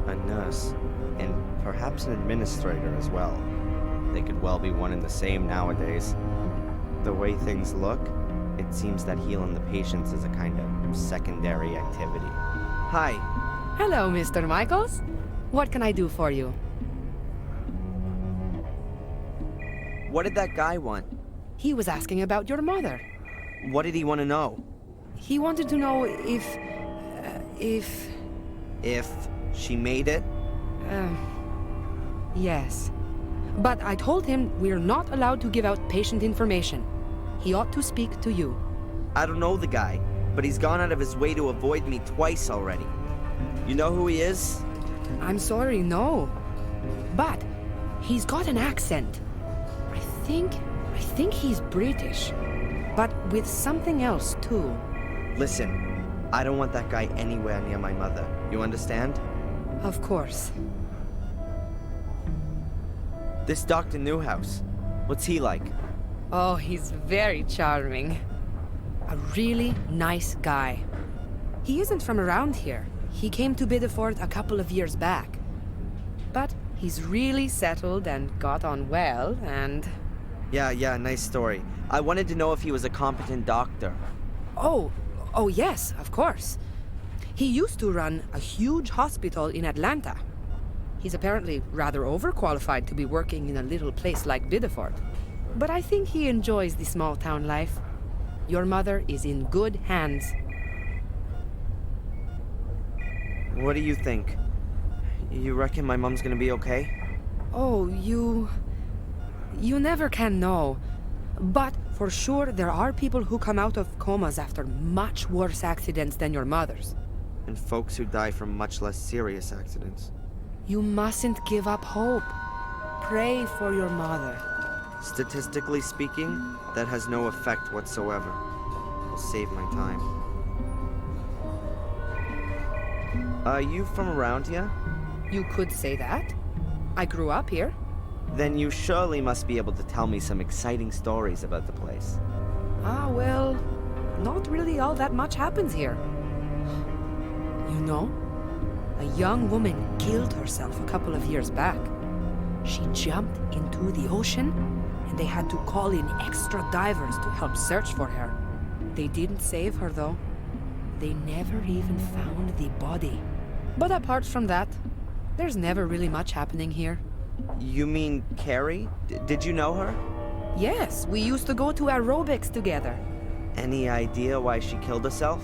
A nurse, and perhaps an administrator as well. They could well be one and the same nowadays. The way things look, it seems that healing the patients is a kind of secondary activity. Hi. Hello, Mr. Michaels. What can I do for you? What did that guy want? He was asking about your mother. What did he want to know? He wanted to know if she made it? Yes. But I told him we're not allowed to give out patient information. He ought to speak to you. I don't know the guy, but he's gone out of his way to avoid me twice already. You know who he is? I'm sorry, no. But he's got an accent. I think he's British. But with something else, too. Listen, I don't want that guy anywhere near my mother. You understand? Of course. This Dr. Newhouse, what's he like? Oh, he's very charming. A really nice guy. He isn't from around here. He came to Biddeford a couple of years back. But he's really settled and got on well, and... Yeah, nice story. I wanted to know if he was a competent doctor. Oh, yes, of course. He used to run a huge hospital in Atlanta. He's apparently rather overqualified to be working in a little place like Biddeford. But I think he enjoys the small-town life. Your mother is in good hands. What do you think? You reckon my mom's gonna be okay? Oh, you never can know. But for sure, there are people who come out of comas after much worse accidents than your mother's. And folks who die from much less serious accidents. You mustn't give up hope. Pray for your mother. Statistically speaking, that has no effect whatsoever. I'll save my time. Are you from around here? You could say that. I grew up here. Then you surely must be able to tell me some exciting stories about the place. Ah, well, not really all that much happens here. You know, a young woman killed herself a couple of years back. She jumped into the ocean, and they had to call in extra divers to help search for her. They didn't save her, though. They never even found the body. But apart from that, there's never really much happening here. You mean Carrie? Did you know her? Yes, we used to go to aerobics together. Any idea why she killed herself?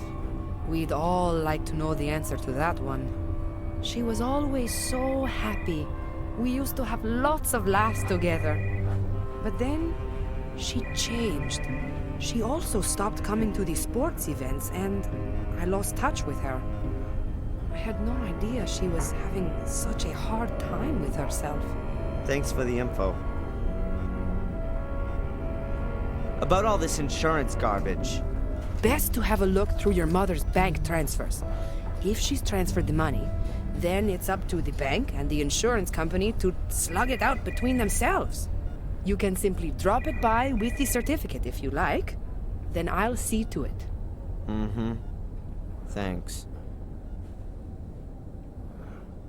We'd all like to know the answer to that one. She was always so happy. We used to have lots of laughs together. But then, she changed. She also stopped coming to the sports events, and I lost touch with her. I had no idea she was having such a hard time with herself. Thanks for the info. About all this insurance garbage. Best to have a look through your mother's bank transfers. If she's transferred the money, then it's up to the bank and the insurance company to slug it out between themselves. You can simply drop it by with the certificate if you like. Then I'll see to it. Mm-hmm. Thanks.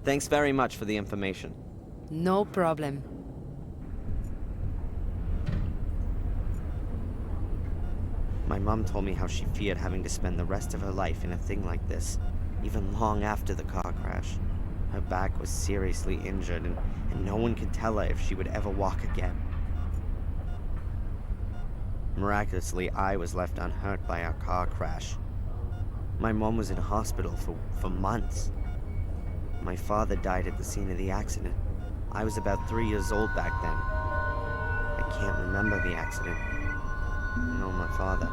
Thanks very much for the information. No problem. My mom told me how she feared having to spend the rest of her life in a thing like this, even long after the car crash. Her back was seriously injured, and no one could tell her if she would ever walk again. Miraculously, I was left unhurt by our car crash. My mom was in hospital for months. My father died at the scene of the accident. I was about 3 years old back then. I can't remember the accident. Nor my father.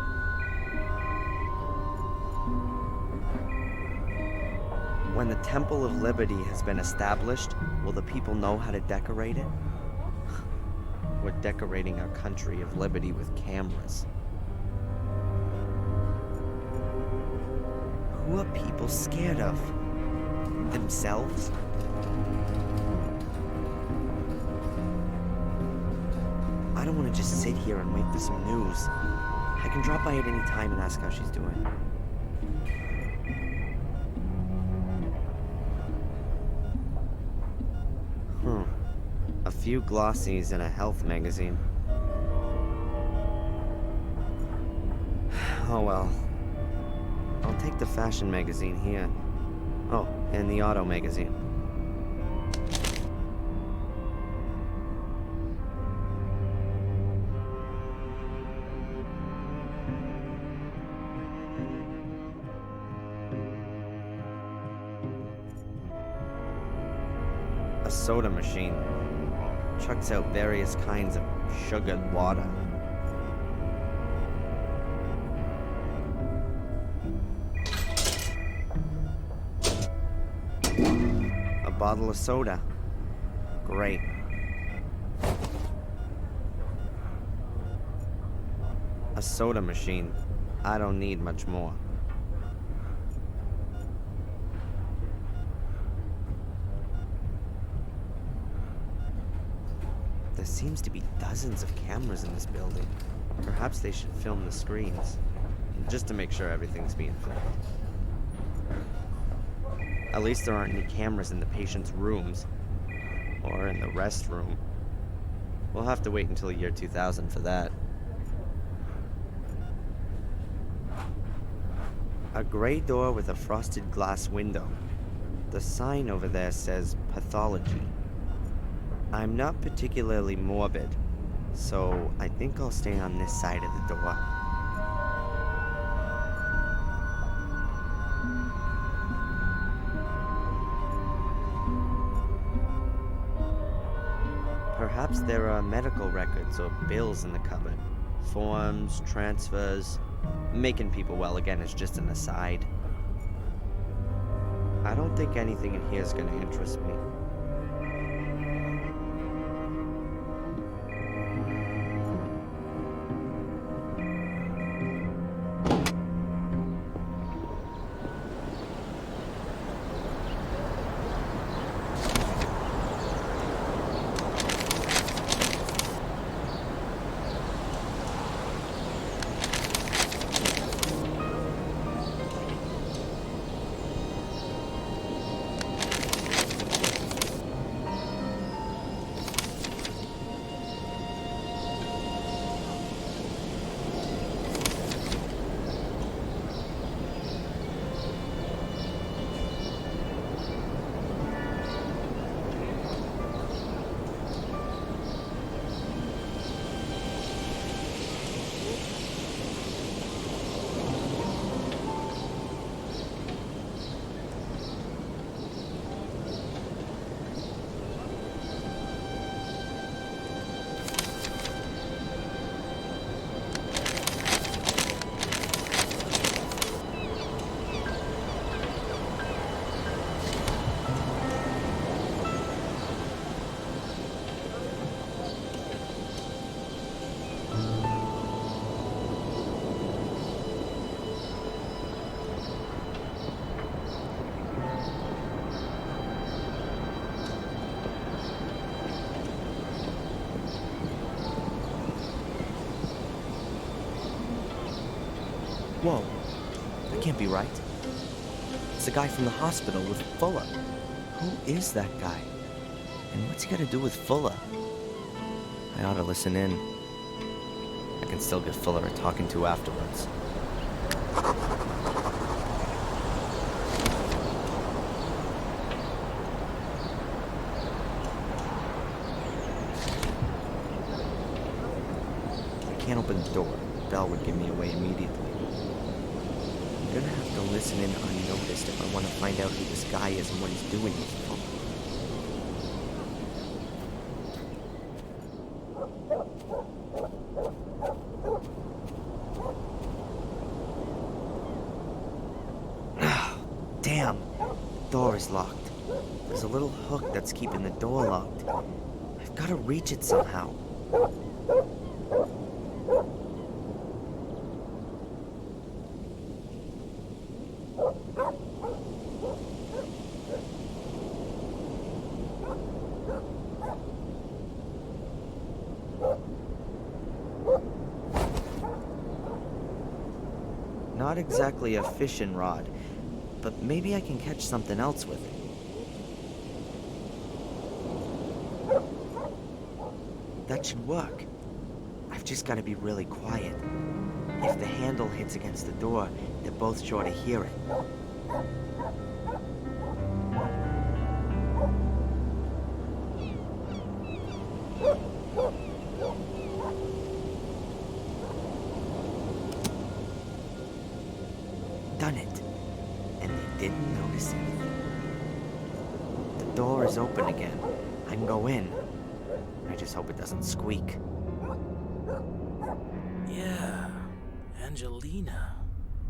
When the Temple of Liberty has been established, will the people know how to decorate it? We're decorating our country of liberty with cameras. Who are people scared of? Themselves? I don't want to just sit here and wait for some news. I can drop by at any time and ask how she's doing. A few glossies and a health magazine. Oh well. I'll take the fashion magazine here. Oh, and the auto magazine. A soda machine. Chucks out various kinds of sugared water. A bottle of soda. Great. A soda machine. I don't need much more. There seems to be dozens of cameras in this building. Perhaps they should film the screens, just to make sure everything's being filmed. At least there aren't any cameras in the patient's rooms, or in the restroom. We'll have to wait until the year 2000 for that. A gray door with a frosted glass window. The sign over there says pathology. I'm not particularly morbid, so I think I'll stay on this side of the door. Perhaps there are medical records or bills in the cupboard. Forms, transfers. Making people well again is just an aside. I don't think anything in here is going to interest me. Whoa, that can't be right. It's the guy from the hospital with Fuller. Who is that guy? And what's he got to do with Fuller? I ought to listen in. I can still give Fuller a talking to afterwards. I can't open the door. The bell would give me away immediately. I'm gonna have to listen in unnoticed if I want to find out who this guy is and what he's doing with Fuller. Damn! Door is locked. There's a little hook that's keeping the door locked. I've got to reach it somehow. Not exactly a fishing rod, but maybe I can catch something else with it. that should work. I've just got to be really quiet. If the handle hits against the door, they're both sure to hear it. Done it. And they didn't notice anything. The door is open again. I can go in. I just hope it doesn't squeak. Yeah, Angelina.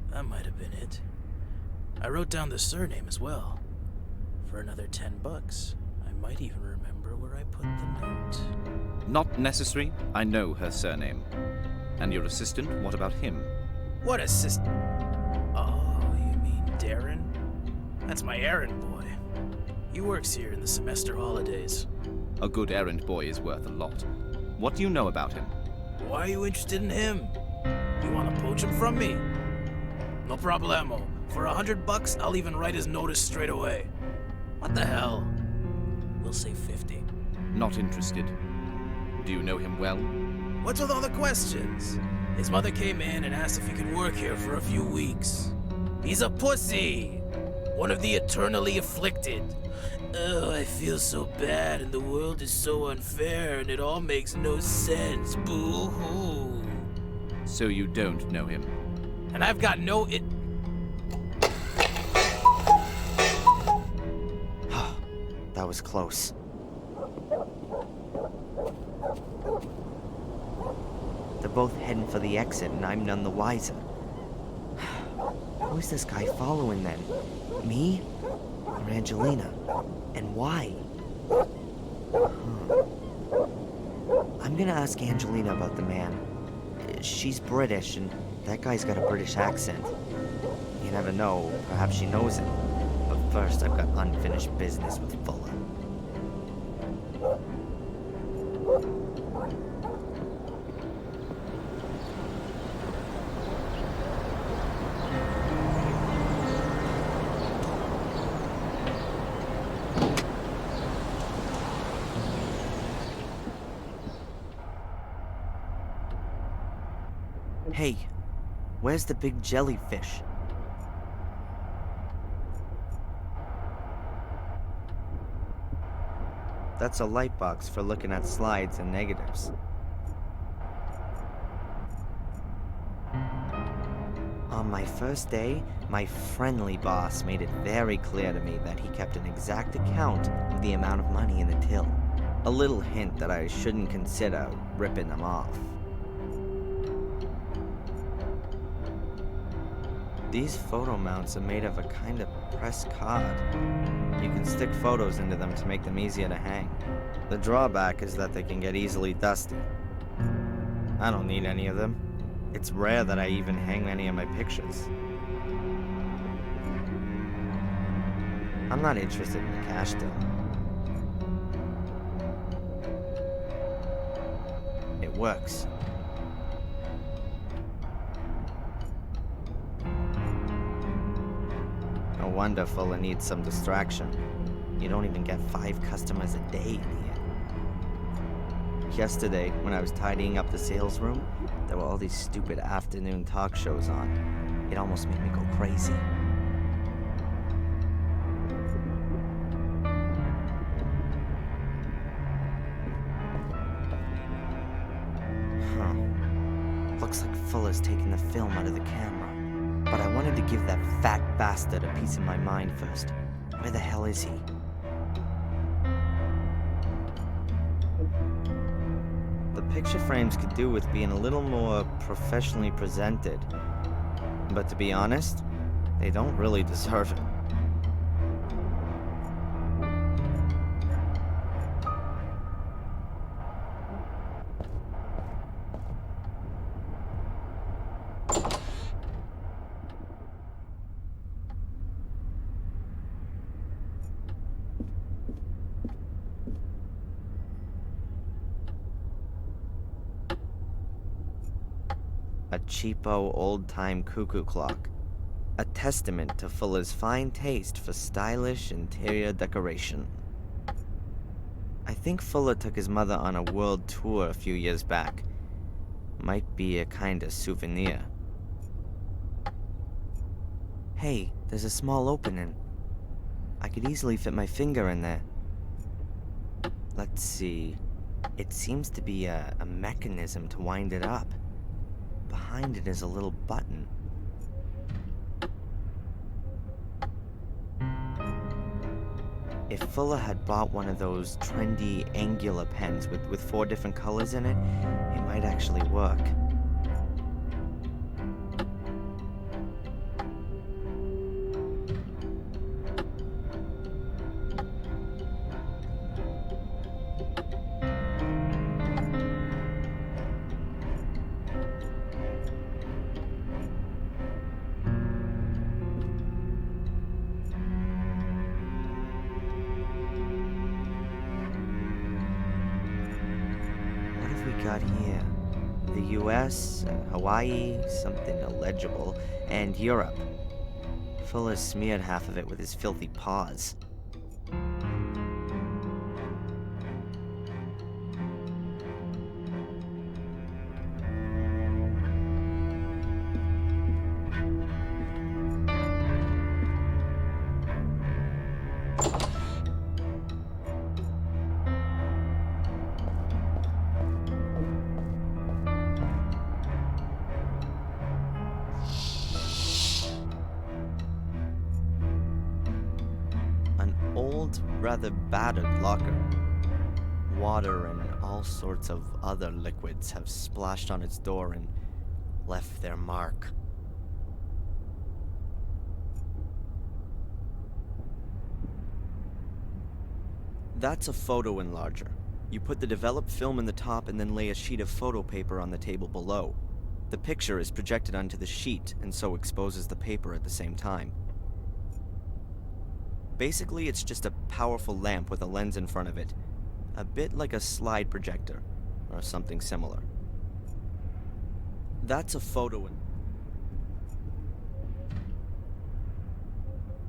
That might have been it. I wrote down the surname as well. For another $10, I might even remember where I put the note. Not necessary. I know her surname. And your assistant, what about him? What assistant? Oh, you mean Darren? That's my errand boy. He works here in the semester holidays. A good errand boy is worth a lot. What do you know about him? Why are you interested in him? You want to poach him from me? No problemo. For $100, I'll even write his notice straight away. What the hell? We'll say 50. Not interested. Do you know him well? What's with all the questions? His mother came in and asked if he could work here for a few weeks. He's a pussy! One of the eternally afflicted. Oh, I feel so bad and the world is so unfair and it all makes no sense. Boo-hoo. So you don't know him? And I've got no That was close. They're both heading for the exit, and I'm none the wiser. Who is this guy following then? Me? Or Angelina? And why? I'm gonna ask Angelina about the man. She's British, and that guy's got a British accent. You never know, perhaps she knows him. But first, I've got unfinished business with Fuller. Hey, where's the big jellyfish? That's a light box for looking at slides and negatives. On my first day, my friendly boss made it very clear to me that he kept an exact account of the amount of money in the till. A little hint that I shouldn't consider ripping them off. These photo mounts are made of a kind of pressed card. You can stick photos into them to make them easier to hang. The drawback is that they can get easily dusty. I don't need any of them. It's rare that I even hang any of my pictures. I'm not interested in the cash deal. It works. No wonder Fuller needs some distraction. You don't even get 5 customers a day in here. Yesterday, when I was tidying up the sales room, there were all these stupid afternoon talk shows on. It almost made me go crazy. Looks like Fuller's taking the film out of the camera. But I wanted to give that fat bastard a piece of my mind first. Where the hell is he? The picture frames could do with being a little more professionally presented. But to be honest, they don't really deserve it. A cheapo, old-time cuckoo clock. A testament to Fuller's fine taste for stylish interior decoration. I think Fuller took his mother on a world tour a few years back. Might be a kind of souvenir. Hey, there's a small opening. I could easily fit my finger in there. Let's see. It seems to be a mechanism to wind it up. Behind it is a little button. If Fuller had bought one of those trendy angular pens with 4 different colors in it, it might actually work. Got here. The US, Hawaii, something illegible, and Europe. Fuller smeared half of it with his filthy paws. Rather battered locker. Water and all sorts of other liquids have splashed on its door and left their mark. That's a photo enlarger. You put the developed film in the top and then lay a sheet of photo paper on the table below. The picture is projected onto the sheet and so exposes the paper at the same time. Basically, it's just a powerful lamp with a lens in front of it. A bit like a slide projector, or something similar. That's a photo and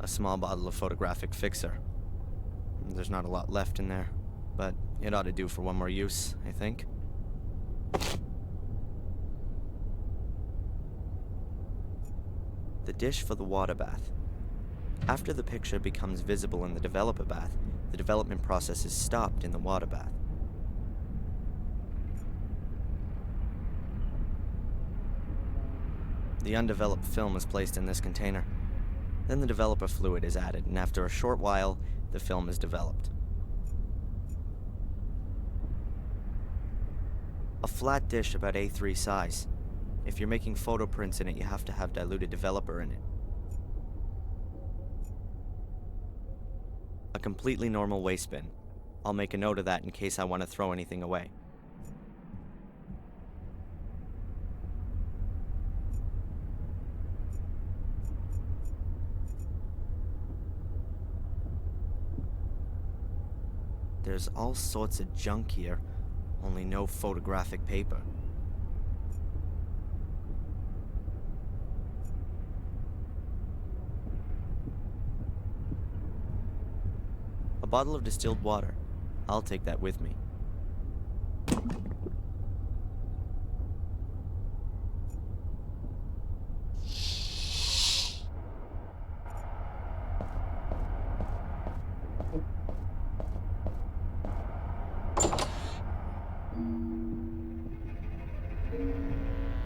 a small bottle of photographic fixer. There's not a lot left in there, but it ought to do for one more use, I think. The dish for the water bath. After the picture becomes visible in the developer bath, the development process is stopped in the water bath. The undeveloped film is placed in this container. Then the developer fluid is added, and after a short while, the film is developed. A flat dish about A3 size. If you're making photo prints in it, you have to have diluted developer in it. A completely normal waste bin. I'll make a note of that in case I want to throw anything away. There's all sorts of junk here, only no photographic paper. A bottle of distilled water. I'll take that with me.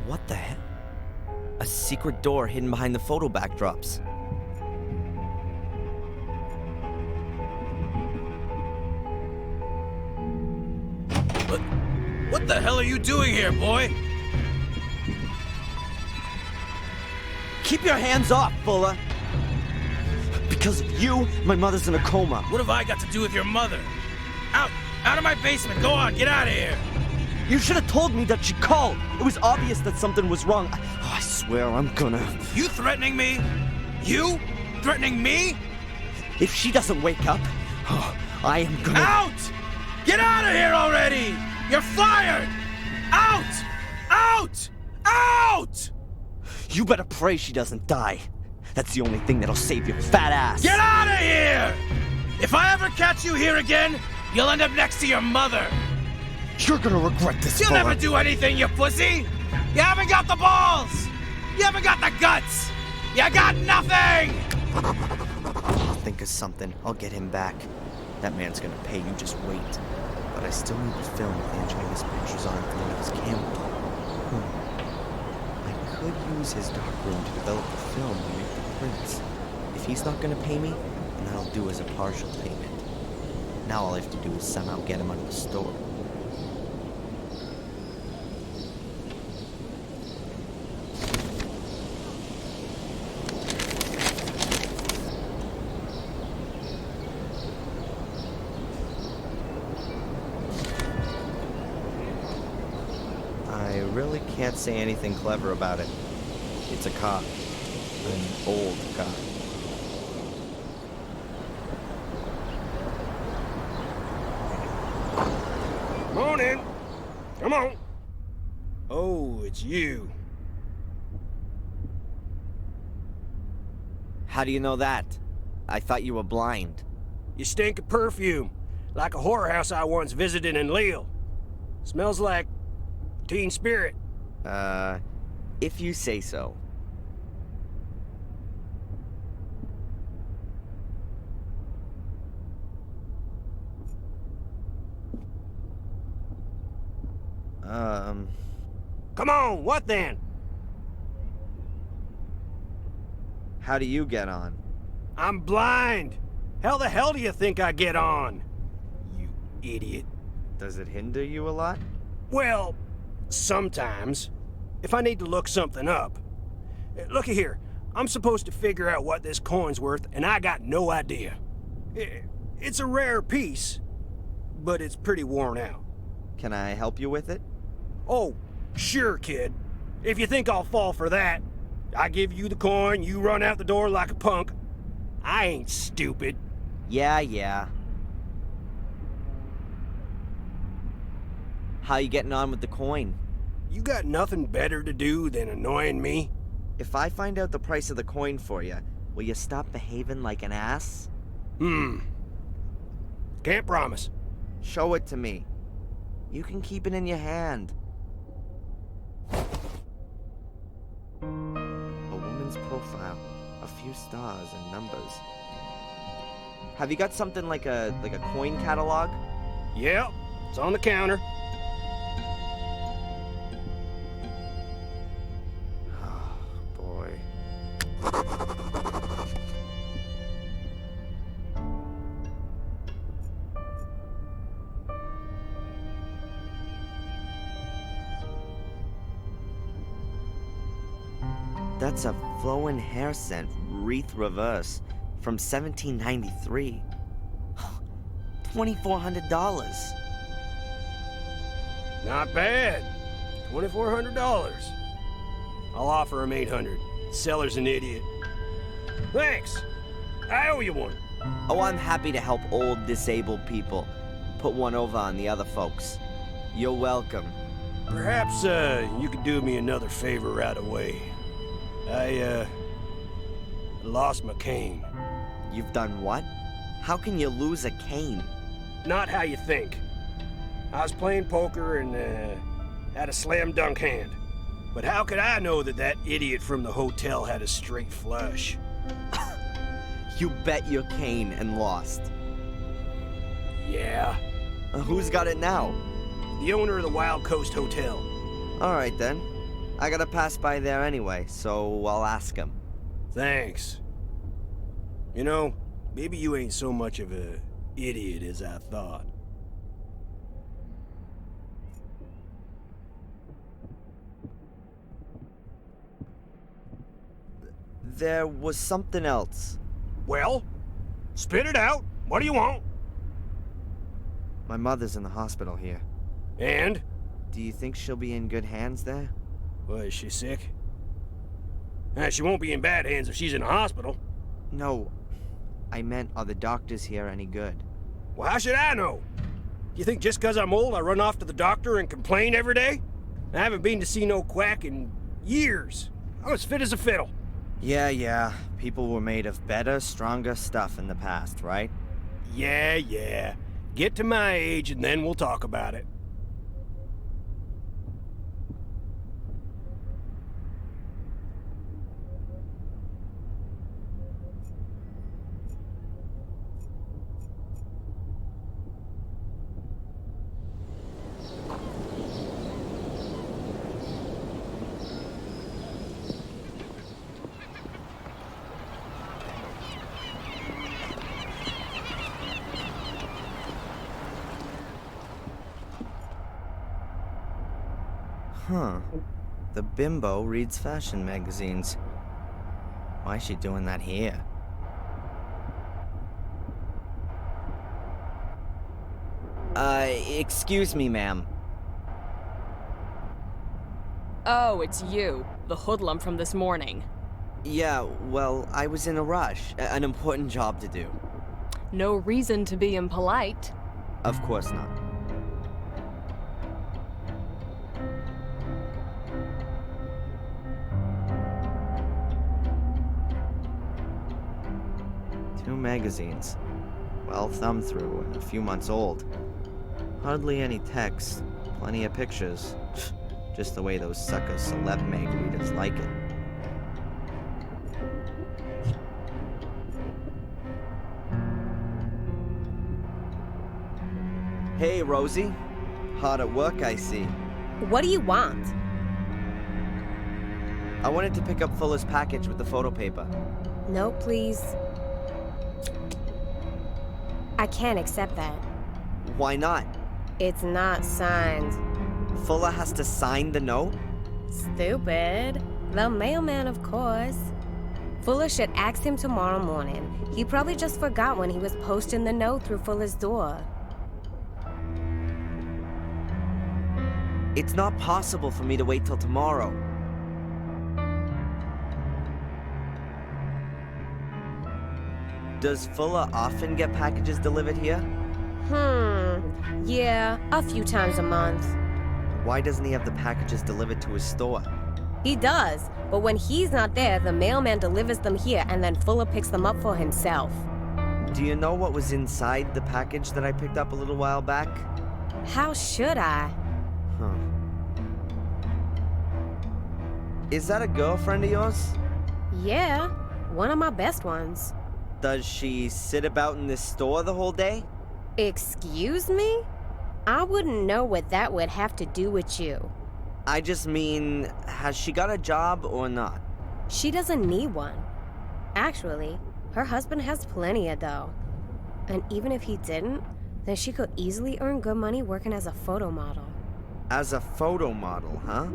What the heck? A secret door hidden behind the photo backdrops. What the hell are you doing here, boy? Keep your hands off, Fuller! Because of you, my mother's in a coma. What have I got to do with your mother? Out! Out of my basement! Go on, get out of here! You should have told me that she called. It was obvious that something was wrong. I swear I'm gonna... You threatening me? You? Threatening me? If she doesn't wake up, I am gonna... Out! Get out of here already! You're fired! Out! Out! Out! You better pray she doesn't die. That's the only thing that'll save your fat ass. Get out of here! If I ever catch you here again, you'll end up next to your mother. You're gonna regret this, You'll Fuller. never do anything, you pussy! You haven't got the balls! You haven't got the guts! You got nothing! I'll think of something. I'll get him back. That man's gonna pay, you just wait. But I still need the film with Angelina's pictures on it from one of his cameras. I could use his darkroom to develop the film and make the prints. If he's not gonna pay me, then that'll do as a partial payment. Now all I have to do is somehow get him out of the store. I really can't say anything clever about it. It's a cop. An old cop. Come on in. Come on. Oh, it's you. How do you know that? I thought you were blind. You stink of perfume, like a whorehouse I once visited in Lille. Smells like teen spirit. If you say so. Come on, what then? How do you get on? I'm blind. How the hell do you think I get on? You idiot. Does it hinder you a lot? Well, sometimes. If I need to look something up. Looky here. I'm supposed to figure out what this coin's worth, and I got no idea. It's a rare piece, but it's pretty worn out. Can I help you with it? Oh, sure, kid. If you think I'll fall for that, I give you the coin, you run out the door like a punk. I ain't stupid. Yeah. How you getting on with the coin? You got nothing better to do than annoying me? If I find out the price of the coin for you, will you stop behaving like an ass? Can't promise. Show it to me. You can keep it in your hand. A woman's profile, a few stars and numbers. Have you got something like a coin catalog? Yep, it's on the counter. Oh, boy. That's a flowing hair scent, wreath reverse, from 1793. $2,400. Not bad. $2,400. I'll offer him $800. Seller's an idiot. Thanks. I owe you one. Oh, I'm happy to help old, disabled people. Put one over on the other folks. You're welcome. Perhaps, you could do me another favor right away. I lost my cane. You've done what? How can you lose a cane? Not how you think. I was playing poker and, had a slam dunk hand. But how could I know that that idiot from the hotel had a straight flush? You bet your cane and lost. Yeah. Who's got it now? The owner of the Wild Coast Hotel. Alright then. I gotta pass by there anyway, so I'll ask him. Thanks. You know, maybe you ain't so much of a idiot as I thought. There was something else. Well, spit it out. What do you want? My mother's in the hospital here. And? Do you think she'll be in good hands there? Well, is she sick? She won't be in bad hands if she's in a hospital. No. I meant, are the doctors here any good? Well, how should I know? You think just 'cause I'm old I run off to the doctor and complain every day? I haven't been to see no quack in years. I'm as fit as a fiddle. Yeah. People were made of better, stronger stuff in the past, right? Yeah. Get to my age and then we'll talk about it. Huh. The bimbo reads fashion magazines. Why is she doing that here? Excuse me, ma'am. Oh, it's you, the hoodlum from this morning. Yeah, well, I was in a rush. An important job to do. No reason to be impolite. Of course not. Two magazines. Well thumbed through and a few months old. Hardly any text, plenty of pictures. Just the way those sucker celeb mag readers like it. Hey, Rosie. Hard at work, I see. What do you want? I wanted to pick up Fuller's package with the photo paper. No, please. I can't accept that. Why not? It's not signed. Fuller has to sign the note? Stupid. The mailman, of course. Fuller should ask him tomorrow morning. He probably just forgot when he was posting the note through Fuller's door. It's not possible for me to wait till tomorrow. Does Fuller often get packages delivered here? Yeah, a few times a month. Why doesn't he have the packages delivered to his store? He does, but when he's not there, the mailman delivers them here and then Fuller picks them up for himself. Do you know what was inside the package that I picked up a little while back? How should I? Huh. Is that a girlfriend of yours? Yeah, one of my best ones. Does she sit about in this store the whole day? Excuse me? I wouldn't know what that would have to do with you. I just mean, has she got a job or not? She doesn't need one. Actually, her husband has plenty of dough. And even if he didn't, then she could easily earn good money working as a photo model. As a photo model, huh?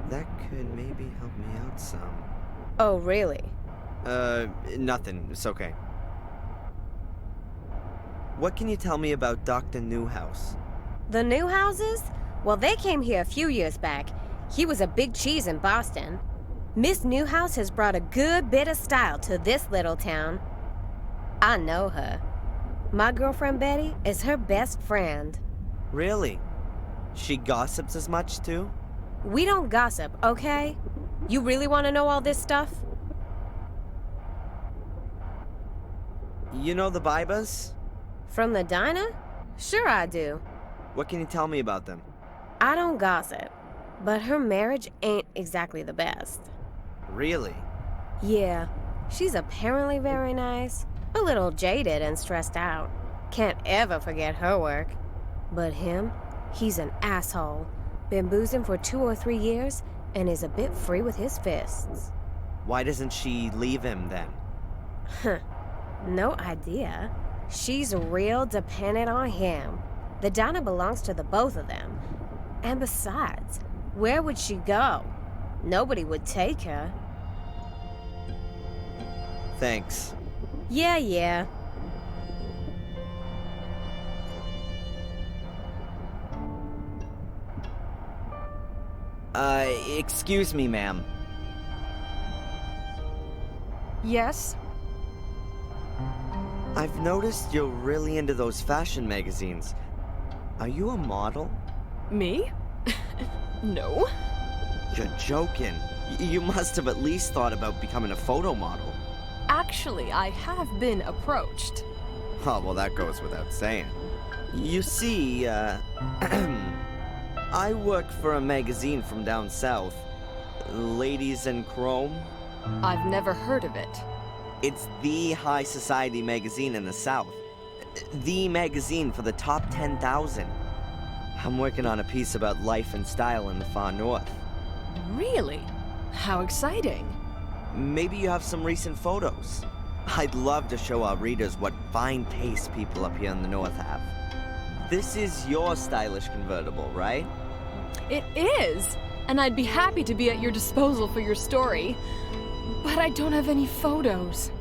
That could maybe help me out some. Oh, really? Nothing. It's okay. What can you tell me about Dr. Newhouse? The Newhouses? Well, they came here a few years back. He was a big cheese in Boston. Miss Newhouse has brought a good bit of style to this little town. I know her. My girlfriend Betty is her best friend. Really? She gossips as much, too? We don't gossip, okay? You really want to know all this stuff? You know the Bibas? From the diner? Sure I do. What can you tell me about them? I don't gossip, but her marriage ain't exactly the best. Really? Yeah, she's apparently very nice. A little jaded and stressed out. Can't ever forget her work. But him, he's an asshole. Been boozing for 2 or 3 years and is a bit free with his fists. Why doesn't she leave him then? No idea. She's real dependent on him. The diner belongs to the both of them. And besides, where would she go? Nobody would take her. Thanks. Yeah. Excuse me, ma'am. Yes? I've noticed you're really into those fashion magazines. Are you a model? Me? No. You're joking. You must have at least thought about becoming a photo model. Actually, I have been approached. Oh, well, that goes without saying. You see, I work for a magazine from down south. Ladies in Chrome. I've never heard of it. It's the high society magazine in the South. The magazine for the top 10,000. I'm working on a piece about life and style in the far north. Really? How exciting. Maybe you have some recent photos. I'd love to show our readers what fine taste people up here in the north have. This is your stylish convertible, right? It is! And I'd be happy to be at your disposal for your story. But I don't have any photos.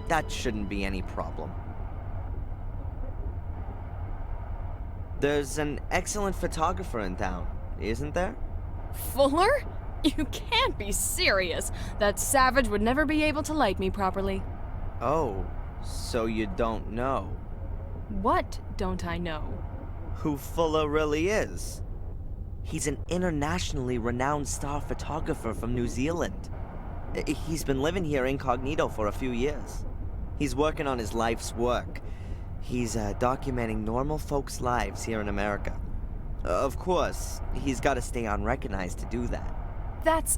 That shouldn't be any problem. There's an excellent photographer in town, isn't there? Fuller? You can't be serious. That savage would never be able to like me properly. Oh, so you don't know What don't I know? who Fuller really is? He's an internationally renowned star photographer from New Zealand. He's been living here incognito for a few years. He's working on his life's work. He's documenting normal folks' lives here in America. Of course, he's got to stay unrecognized to do that. That's...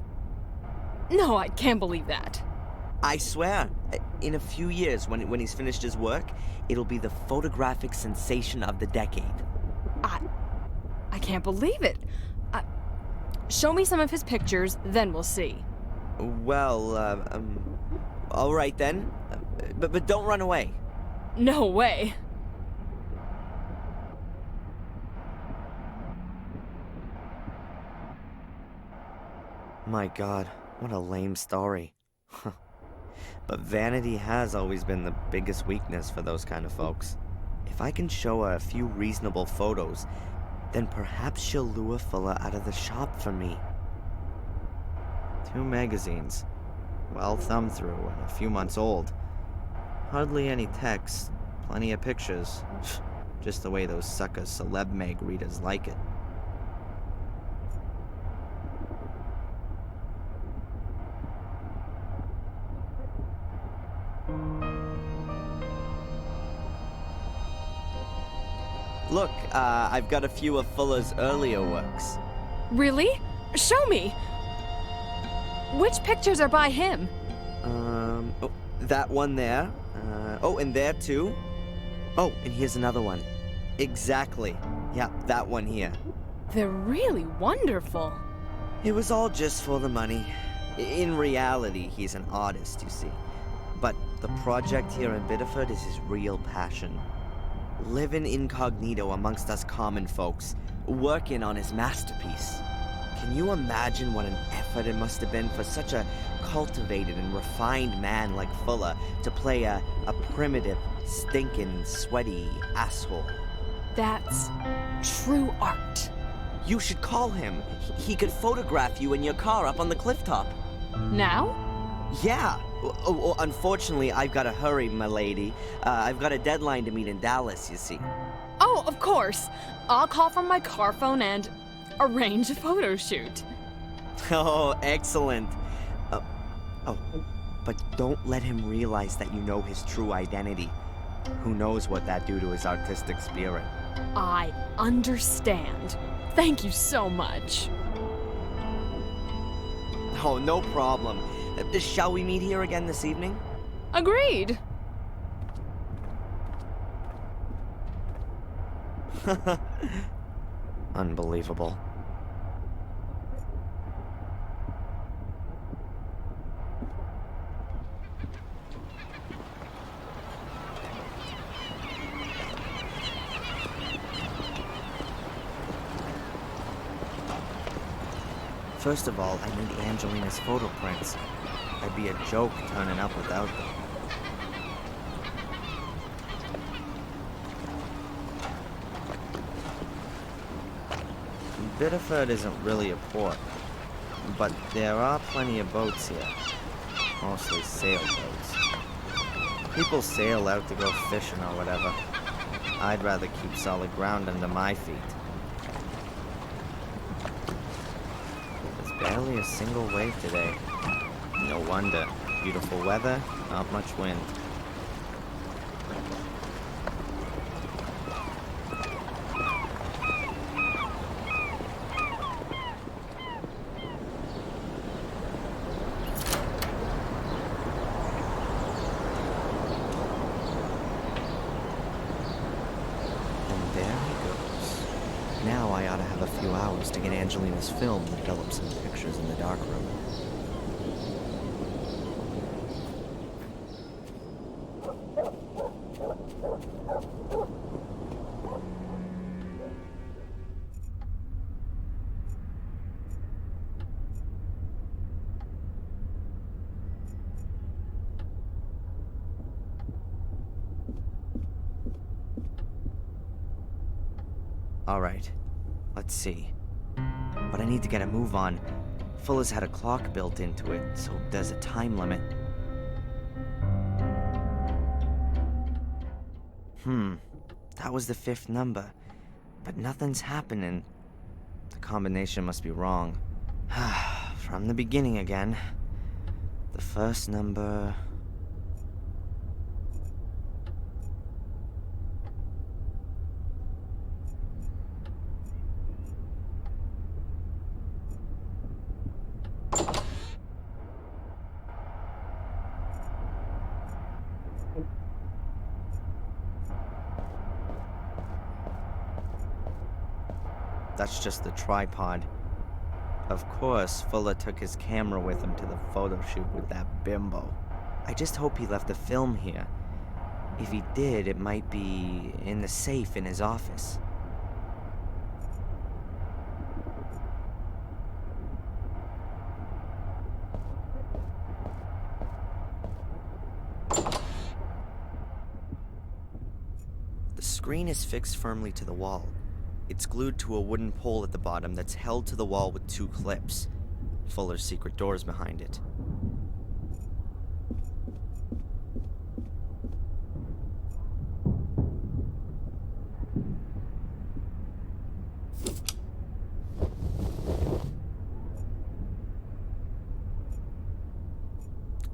No, I can't believe that. I swear, in a few years, when he's finished his work, it'll be the photographic sensation of the decade. I can't believe it. Show me some of his pictures, then we'll see. Well, all right then. But don't run away. No way. My God, what a lame story. But vanity has always been the biggest weakness for those kind of folks. If I can show her a few reasonable photos, then perhaps she'll lure Fuller out of the shop for me. 2 magazines, well thumbed through and a few months old. Hardly any text, plenty of pictures. Just the way those sucker celeb mag readers like it. Look, I've got a few of Fuller's earlier works. Really? Show me! Which pictures are by him? Oh, that one there. Oh, and there too. Oh, and here's another one. Exactly. Yeah, that one here. They're really wonderful. It was all just for the money. In reality, he's an artist, you see. But the project here in Biddeford is his real passion. Living incognito amongst us common folks, working on his masterpiece. Can you imagine what an effort it must have been for such a cultivated and refined man like Fuller to play a primitive, stinking, sweaty asshole? That's true art. You should call him. He could photograph you in your car up on the cliff top. Now? Yeah. Unfortunately, I've got to hurry, my lady. I've got a deadline to meet in Dallas, you see. Oh, of course. I'll call from my car phone and arrange a photo shoot. Oh, excellent. But don't let him realize that you know his true identity. Who knows what that'd do to his artistic spirit. I understand. Thank you so much. Oh, no problem. Shall we meet here again this evening? Agreed. Unbelievable. First of all, I need Angelina's photo prints. It'd be a joke turning up without them. Biddeford isn't really a port, but there are plenty of boats here. Mostly sailboats. People sail out to go fishing or whatever. I'd rather keep solid ground under my feet. There's barely a single wave today. No wonder. Beautiful weather, not much wind. Now I ought to have a few hours to get Angelina's film and develop some pictures in the darkroom. Alright, let's see. But I need to get a move on. Fuller's had a clock built into it, so there's a time limit. That was the 5th number, but nothing's happening. The combination must be wrong. From the beginning again. The first number... That's just the tripod. Of course, Fuller took his camera with him to the photo shoot with that bimbo. I just hope he left the film here. If he did, it might be in the safe in his office. The screen is fixed firmly to the wall. It's glued to a wooden pole at the bottom that's held to the wall with 2 clips. Fuller's secret door's behind it.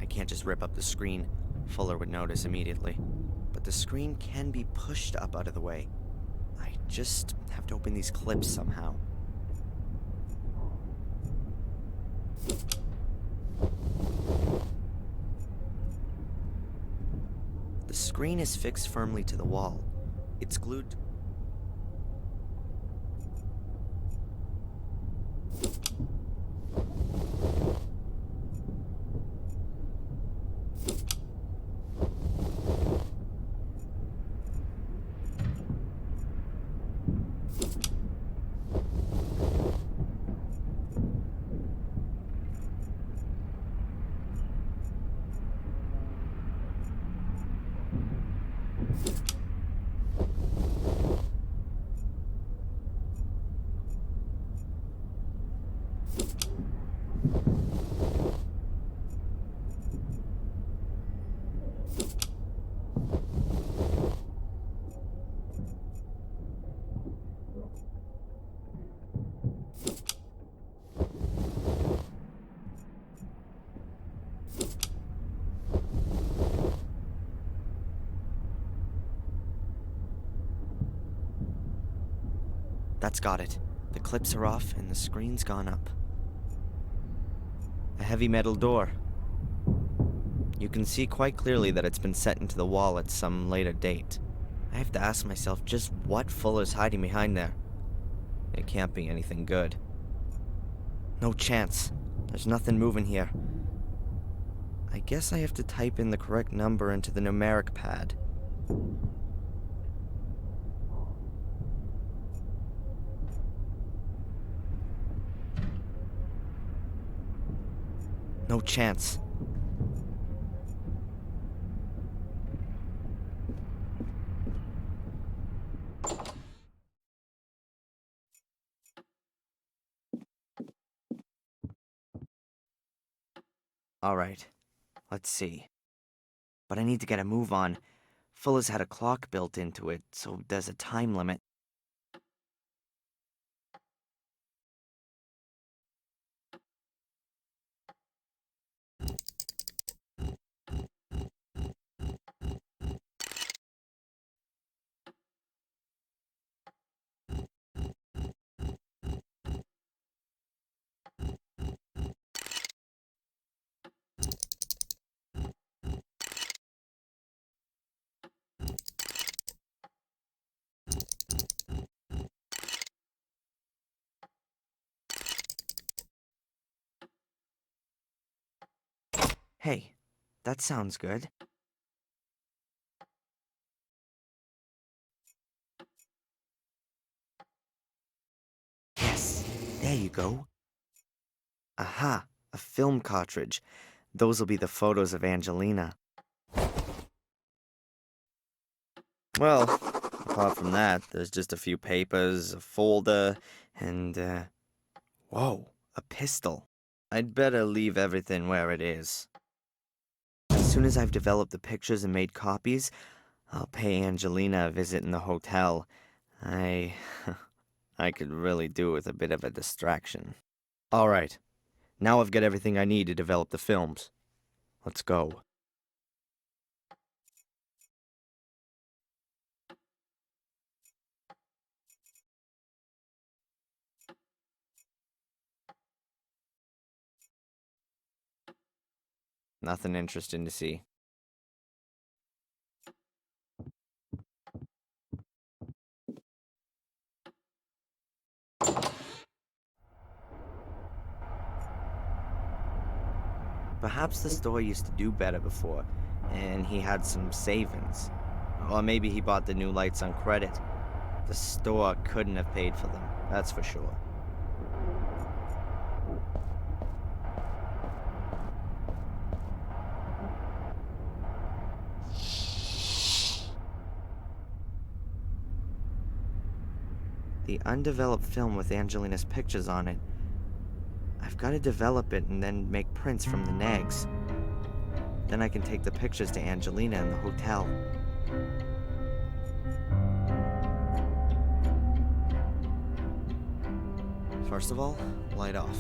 I can't just rip up the screen. Fuller would notice immediately. But the screen can be pushed up out of the way. I just have to open these clips somehow. The screen is fixed firmly to the wall. It's glued... That's got it. The clips are off and the screen's gone up. A heavy metal door. You can see quite clearly that it's been set into the wall at some later date. I have to ask myself just what Fuller's hiding behind there. It can't be anything good. No chance. There's nothing moving here. I guess I have to type in the correct number into the numeric pad. No chance. Alright, let's see. But I need to get a move on. Fuller's had a clock built into it, so there's a time limit. Hey, that sounds good. Yes, there you go. Aha, a film cartridge. Those will be the photos of Angelina. Well, apart from that, there's just a few papers, a folder, and, whoa, a pistol. I'd better leave everything where it is. As soon as I've developed the pictures and made copies, I'll pay Angelina a visit in the hotel. I could really do with a bit of a distraction. All right. Now I've got everything I need to develop the films. Let's go. Nothing interesting to see. Perhaps the store used to do better before, and he had some savings. Or maybe he bought the new lights on credit. The store couldn't have paid for them, that's for sure. The undeveloped film with Angelina's pictures on it. I've got to develop it and then make prints from the nags. Then I can take the pictures to Angelina in the hotel. First of all, light off.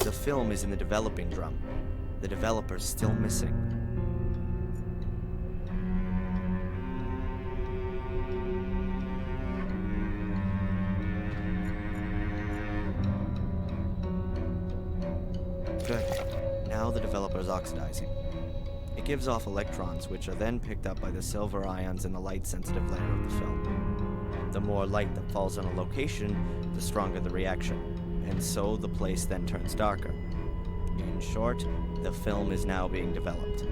The film is in the developing drum. The developer's still missing. Good. Now the developer is oxidizing. It gives off electrons, which are then picked up by the silver ions in the light-sensitive layer of the film. The more light that falls on a location, the stronger the reaction, and so the place then turns darker. In short, the film is now being developed.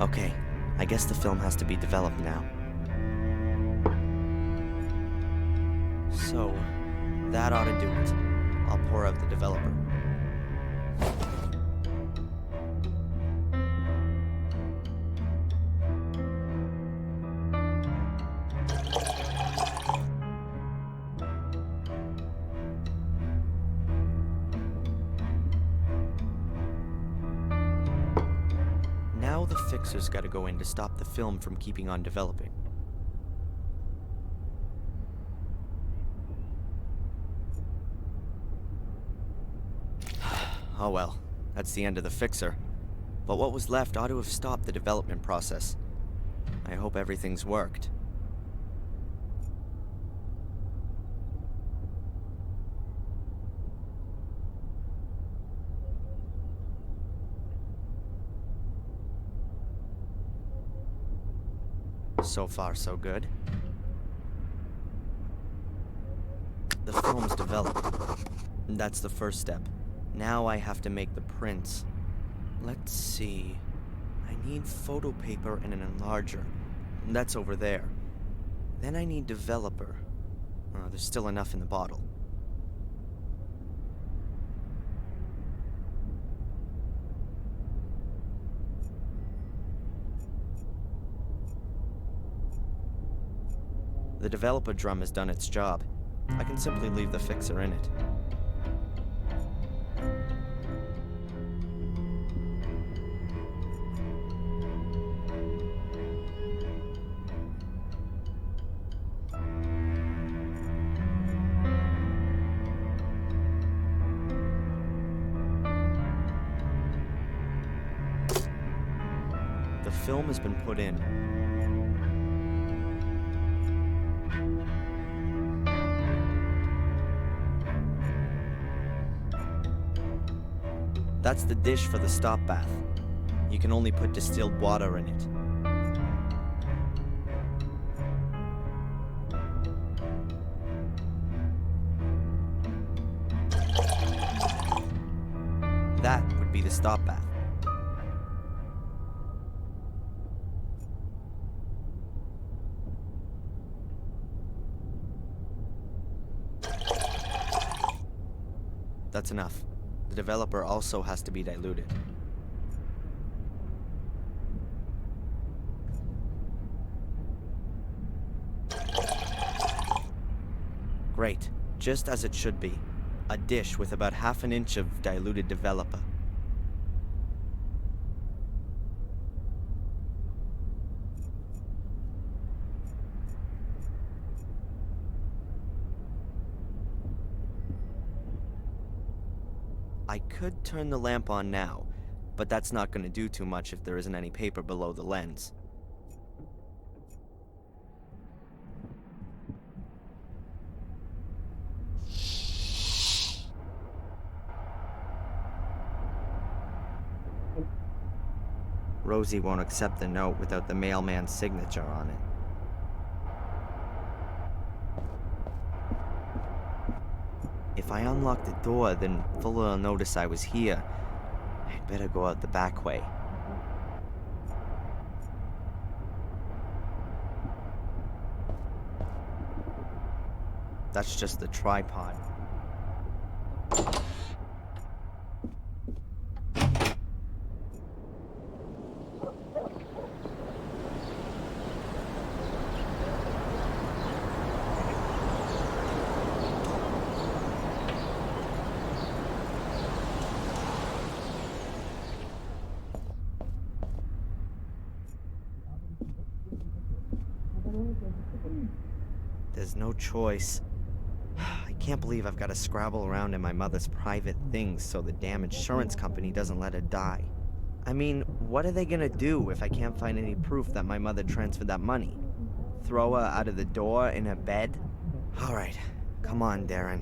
Okay, I guess the film has to be developed now. So, that ought to do it. I'll pour out the developer. Now the fixer's got to go in to stop the film from keeping on developing. Oh well, that's the end of the fixer. But what was left ought to have stopped the development process. I hope everything's worked. So far, so good. The film's developed. That's the first step. Now I have to make the prints. Let's see. I need photo paper and an enlarger. That's over there. Then I need developer. There's still enough in the bottle. The developer drum has done its job. I can simply leave the fixer in it. The film has been put in. That's the dish for the stop bath. You can only put distilled water in it. That would be the stop bath. That's enough. The developer also has to be diluted. Great, just as it should be. A dish with about half an inch of diluted developer. I could turn the lamp on now, but that's not going to do too much if there isn't any paper below the lens. Rosie won't accept the note without the mailman's signature on it. If I unlock the door, then Fuller will notice I was here. I'd better go out the back way. That's just the tripod. There's no choice. I can't believe I've got to scrabble around in my mother's private things so the damn insurance company doesn't let her die. I mean, what are they gonna do if I can't find any proof that my mother transferred that money? Throw her out of the door in her bed? Alright, come on, Darren.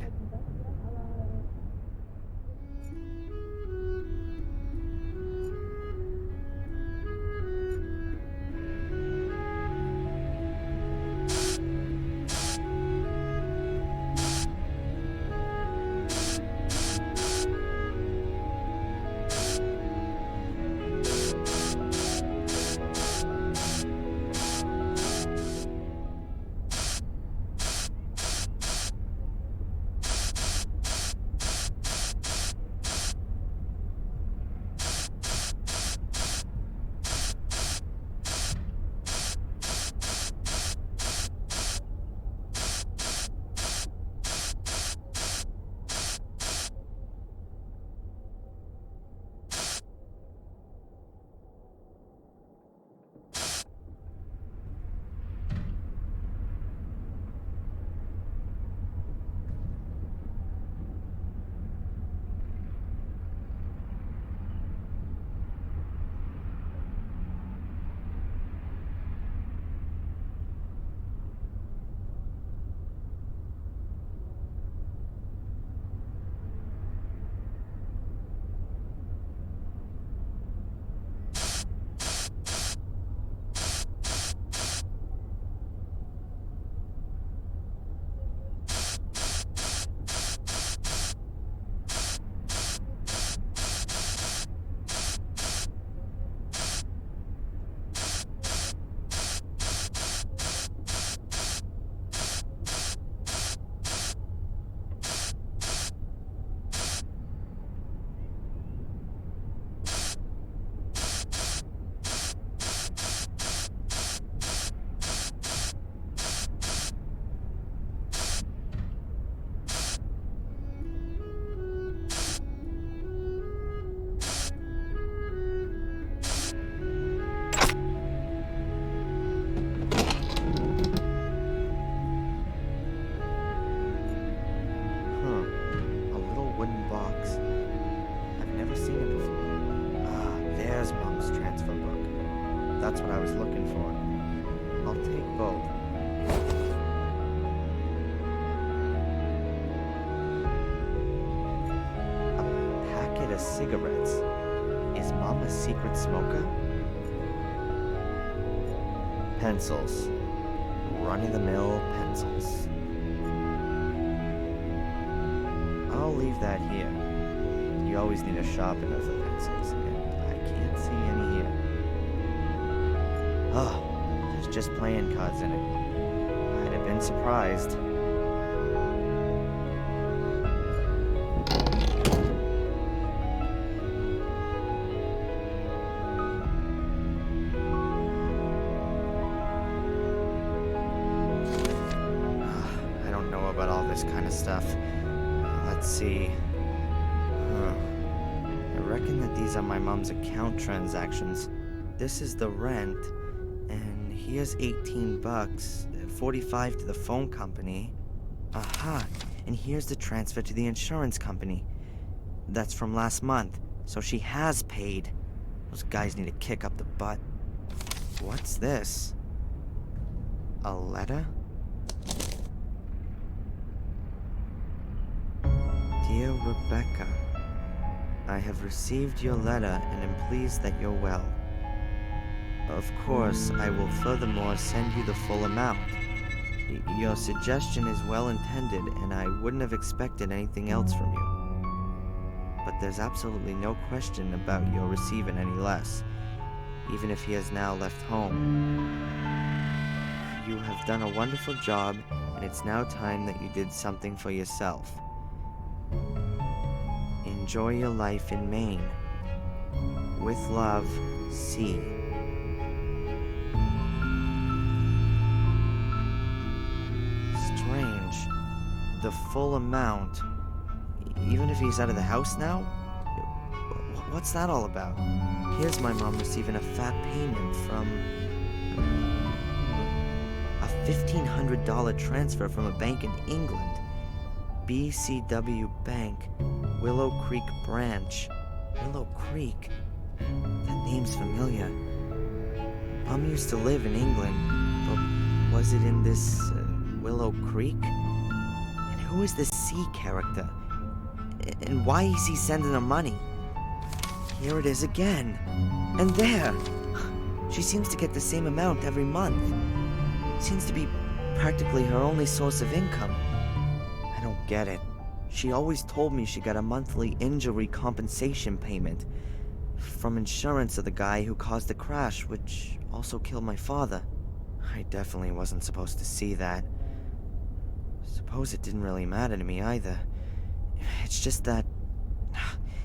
That's what I was looking for. I'll take both. A packet of cigarettes. Is Mom a secret smoker? Pencils. Run-of-the-mill pencils. I'll leave that here. You always need a sharpener for pencils, and I can't see any here. Oh, there's just playing cards in it. I'd have been surprised. I don't know about all this kind of stuff. Let's see. I reckon that these are my mom's account transactions. This is the rent, and here's $18, 45 to the phone company. Aha, and here's the transfer to the insurance company. That's from last month, so she has paid. Those guys need to kick up the butt. What's this? A letter? Dear Rebecca, I have received your letter and am pleased that you're well. Of course, I will furthermore send you the full amount. Your suggestion is well intended, and I wouldn't have expected anything else from you. But there's absolutely no question about your receiving any less, even if he has now left home. You have done a wonderful job, and it's now time that you did something for yourself. Enjoy your life in Maine. With love, C. Strange. The full amount. Even if he's out of the house now? What's that all about? Here's my mom receiving a fat payment from a $1,500 transfer from a bank in England. BCW Bank, Willow Creek Branch. Willow Creek? That name's familiar. Mom used to live in England, but was it in this Willow Creek? And who is this C character? And why is he sending her money? Here it is again. And there! She seems to get the same amount every month. Seems to be practically her only source of income. I don't get it. She always told me she got a monthly injury compensation payment from insurance of the guy who caused the crash, which also killed my father. I definitely wasn't supposed to see that. Suppose it didn't really matter to me either. It's just that...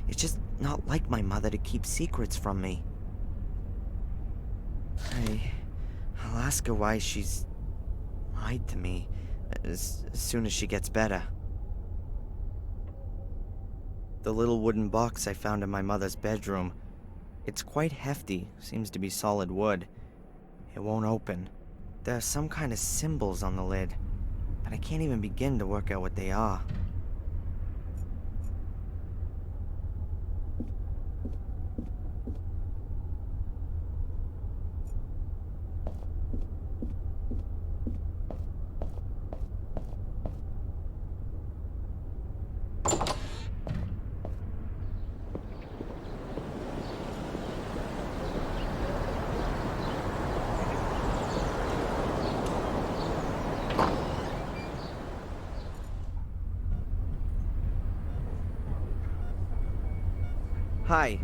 It's just not like my mother to keep secrets from me. I'll ask her why she's lied to me as soon as she gets better. The little wooden box I found in my mother's bedroom. It's quite hefty, seems to be solid wood. It won't open. There are some kind of symbols on the lid, but I can't even begin to work out what they are. Hi.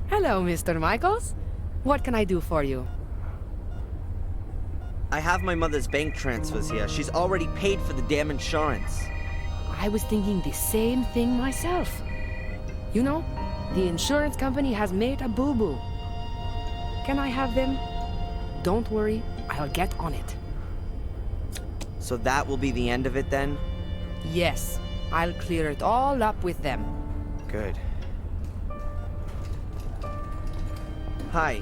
Hello, Mr. Michaels. What can I do for you? I have my mother's bank transfers here. She's already paid for the damn insurance. I was thinking the same thing myself. You know, the insurance company has made a boo-boo. Can I have them? Don't worry, I'll get on it. So that will be the end of it then? Yes, I'll clear it all up with them. Good. Hi.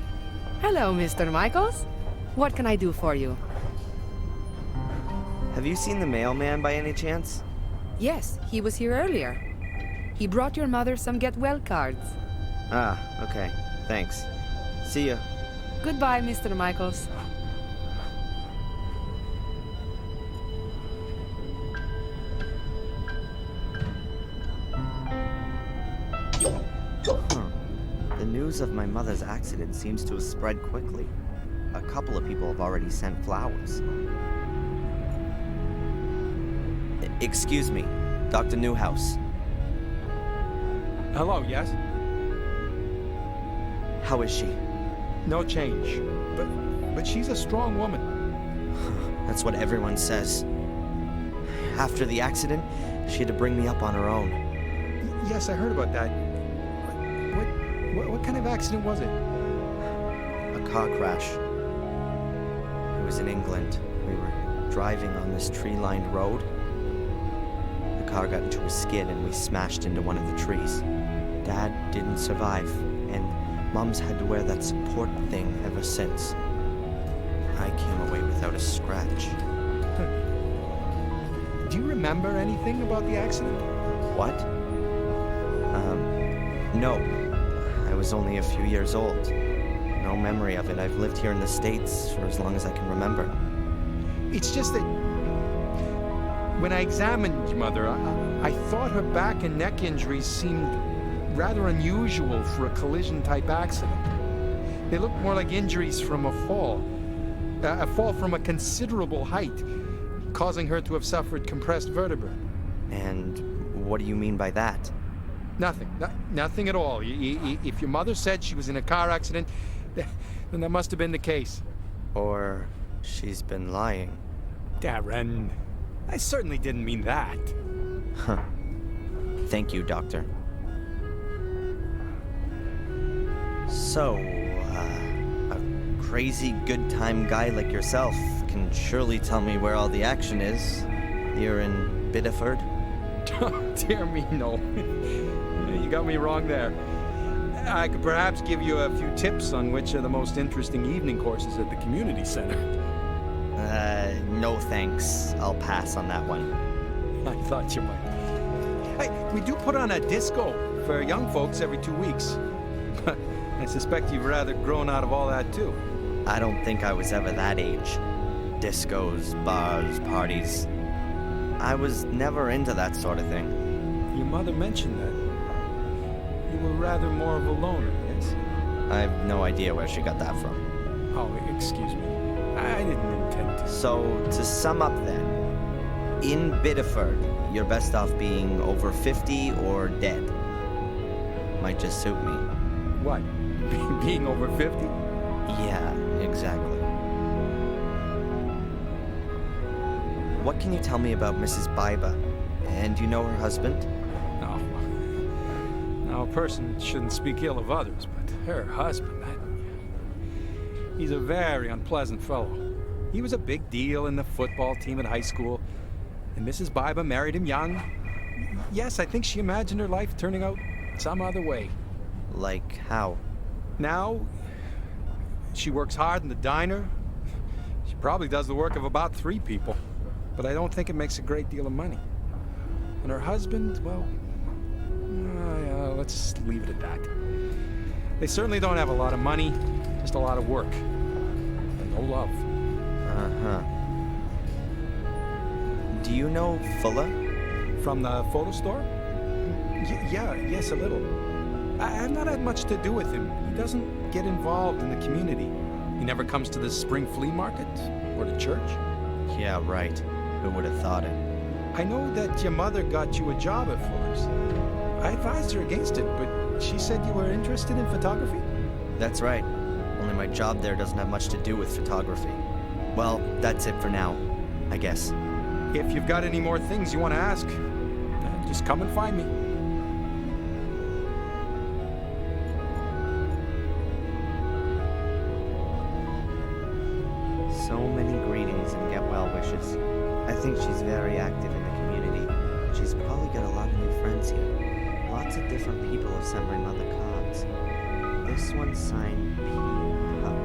Hello, Mr. Michaels. What can I do for you? Have you seen the mailman by any chance? Yes, he was here earlier. He brought your mother some get well cards. Ah, okay. Thanks. See ya. Goodbye, Mr. Michaels. news of my mother's accident seems to have spread quickly. A couple of people have already sent flowers. Excuse me, Dr. Newhouse. Hello, yes? How is she? No change. But she's a strong woman. That's what everyone says. After the accident, she had to bring me up on her own. Yes, I heard about that. What kind of accident was it? A car crash. It was in England. We were driving on this tree-lined road. The car got into a skid and we smashed into one of the trees. Dad didn't survive, and Mom's had to wear that support thing ever since. I came away without a scratch. Do you remember anything about the accident? What? No. I was only a few years old. No memory of it. I've lived here in the States for as long as I can remember. It's just that when I examined your mother, I thought her back and neck injuries seemed rather unusual for a collision-type accident. They looked more like injuries from a fall from a considerable height, causing her to have suffered compressed vertebrae. And what do you mean by that? Nothing. Nothing at all. If your mother said she was in a car accident, then that must have been the case. Or she's been lying. Darren, I certainly didn't mean that. Huh. Thank you, Doctor. So, a crazy good-time guy like yourself can surely tell me where all the action is. Here in Biddeford? Dear me, no. You got me wrong there. I could perhaps give you a few tips on which are the most interesting evening courses at the community center. No thanks. I'll pass on that one. I thought you might. Hey, we do put on a disco for young folks every 2 weeks. But I suspect you've rather grown out of all that, too. I don't think I was ever that age. Discos, bars, parties. I was never into that sort of thing. Your mother mentioned that. You were rather more of a loner, yes? I have no idea where she got that from. Oh, excuse me. I didn't intend to. So, to sum up then, in Biddeford, you're best off being over 50 or dead. Might just suit me. What? Being over 50? Yeah, exactly. What can you tell me about Mrs. Biba? And do you know her husband? No. Now, a person shouldn't speak ill of others, but her husband, he's a very unpleasant fellow. He was a big deal in the football team at high school, and Mrs. Biba married him young. Yes, I think she imagined her life turning out some other way. Like how? Now, she works hard in the diner. She probably does the work of about 3 people, but I don't think it makes a great deal of money. And her husband, well, let's leave it at that. They certainly don't have a lot of money, just a lot of work. And no love. Uh-huh. Do you know Fuller? From the photo store? Yes, a little. I've not had much to do with him. He doesn't get involved in the community. He never comes to the spring flea market or to church. Yeah, right. Who would have thought it? I know that your mother got you a job at Fuller's. I advised her against it, but she said you were interested in photography? That's right. Only my job there doesn't have much to do with photography. Well, that's it for now, I guess. If you've got any more things you want to ask, just come and find me. So many greetings and get well wishes. I think she's very active in the community. She's probably got a lot of new friends here. Lots of different people have sent my mother cards. This one's signed P. Puck.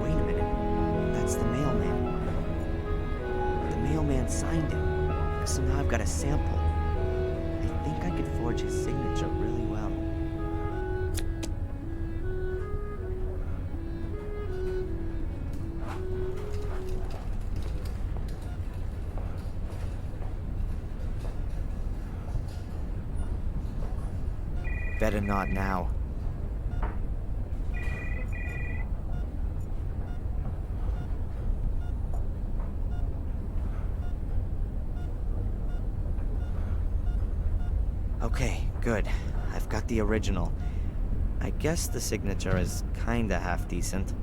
Wait a minute. That's the mailman. The mailman signed it. So now I've got a sample. I think I could forge his signature really well. Better not now. Okay, good. I've got the original. I guess the signature is kinda half-decent.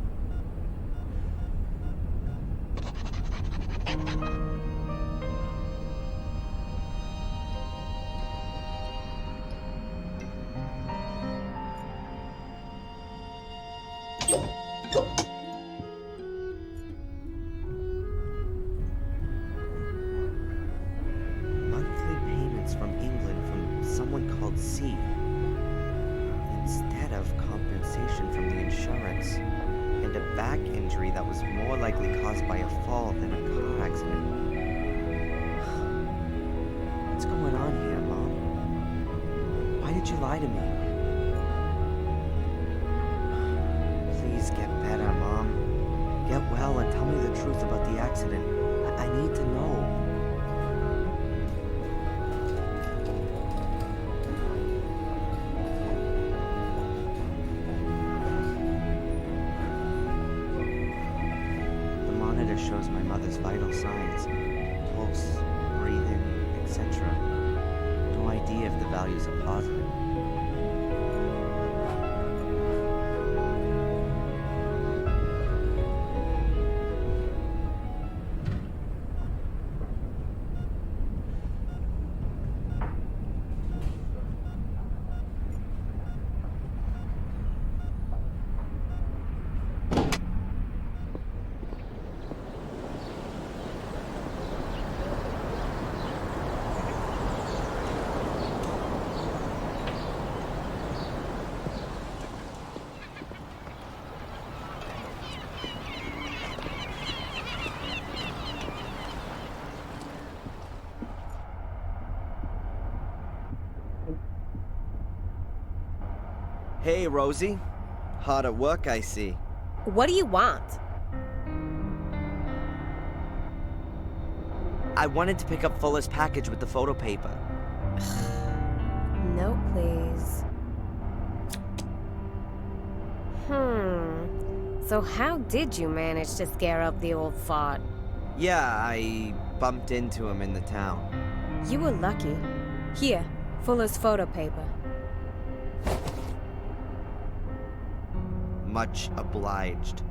Monthly payments from England from someone called C. Instead of compensation from the insurance. And a back injury that was more likely caused by a fall than a car accident. What's going on here, Mom? Why did you lie to me? Please get better, Mom. Get well and tell me the truth about the accident. I need to know. The monitor shows my mother's vital signs. Pulse, breathing, etc. No idea if the values are positive. Hey, Rosie. Hard at work, I see. What do you want? I wanted to pick up Fuller's package with the photo paper. No, please. So how did you manage to scare up the old fart? Yeah, I bumped into him in the town. You were lucky. Here, Fuller's photo paper. Much obliged.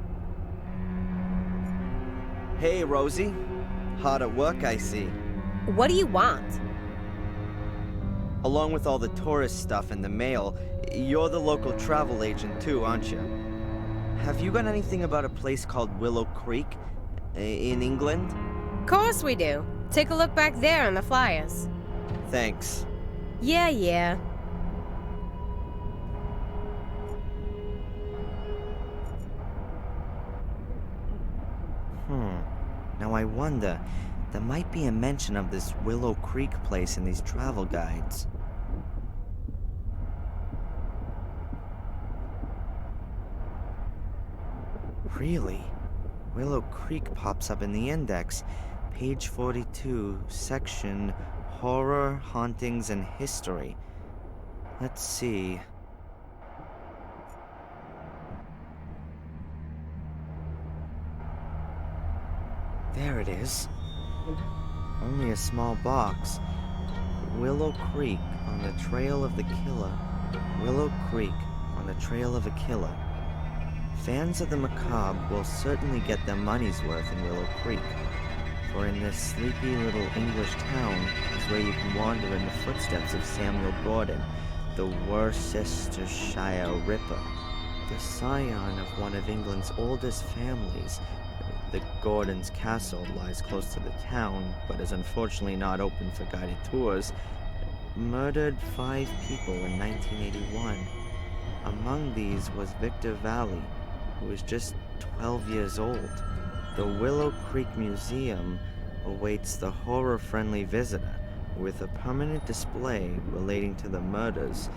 Hey, Rosie. Hard at work, I see. What do you want? Along with all the tourist stuff in the mail, you're the local travel agent too, aren't you? Have you got anything about a place called Willow Creek in England? Of course we do. Take a look back there on the flyers. Thanks. Yeah. Now I wonder, there might be a mention of this Willow Creek place in these travel guides. Really? Willow Creek pops up in the index. Page 42, section Horror, Hauntings, and History. Let's see. There it is. Only a small box. Willow Creek on the trail of the killer. Willow Creek on the trail of a killer. Fans of the macabre will certainly get their money's worth in Willow Creek, for in this sleepy little English town is where you can wander in the footsteps of Samuel Gordon, the Worcestershire Ripper, the scion of one of England's oldest families. The Gordon's castle lies close to the town, but is unfortunately not open for guided tours. Murdered 5 people in 1981. Among these was Victor Valley, who was just 12 years old. The Willow Creek Museum awaits the horror-friendly visitor with a permanent display relating to the murders,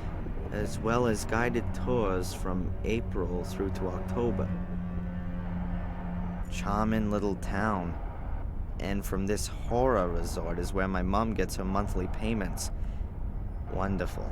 as well as guided tours from April through to October. Charming little town. And from this horror resort is where my mom gets her monthly payments. Wonderful.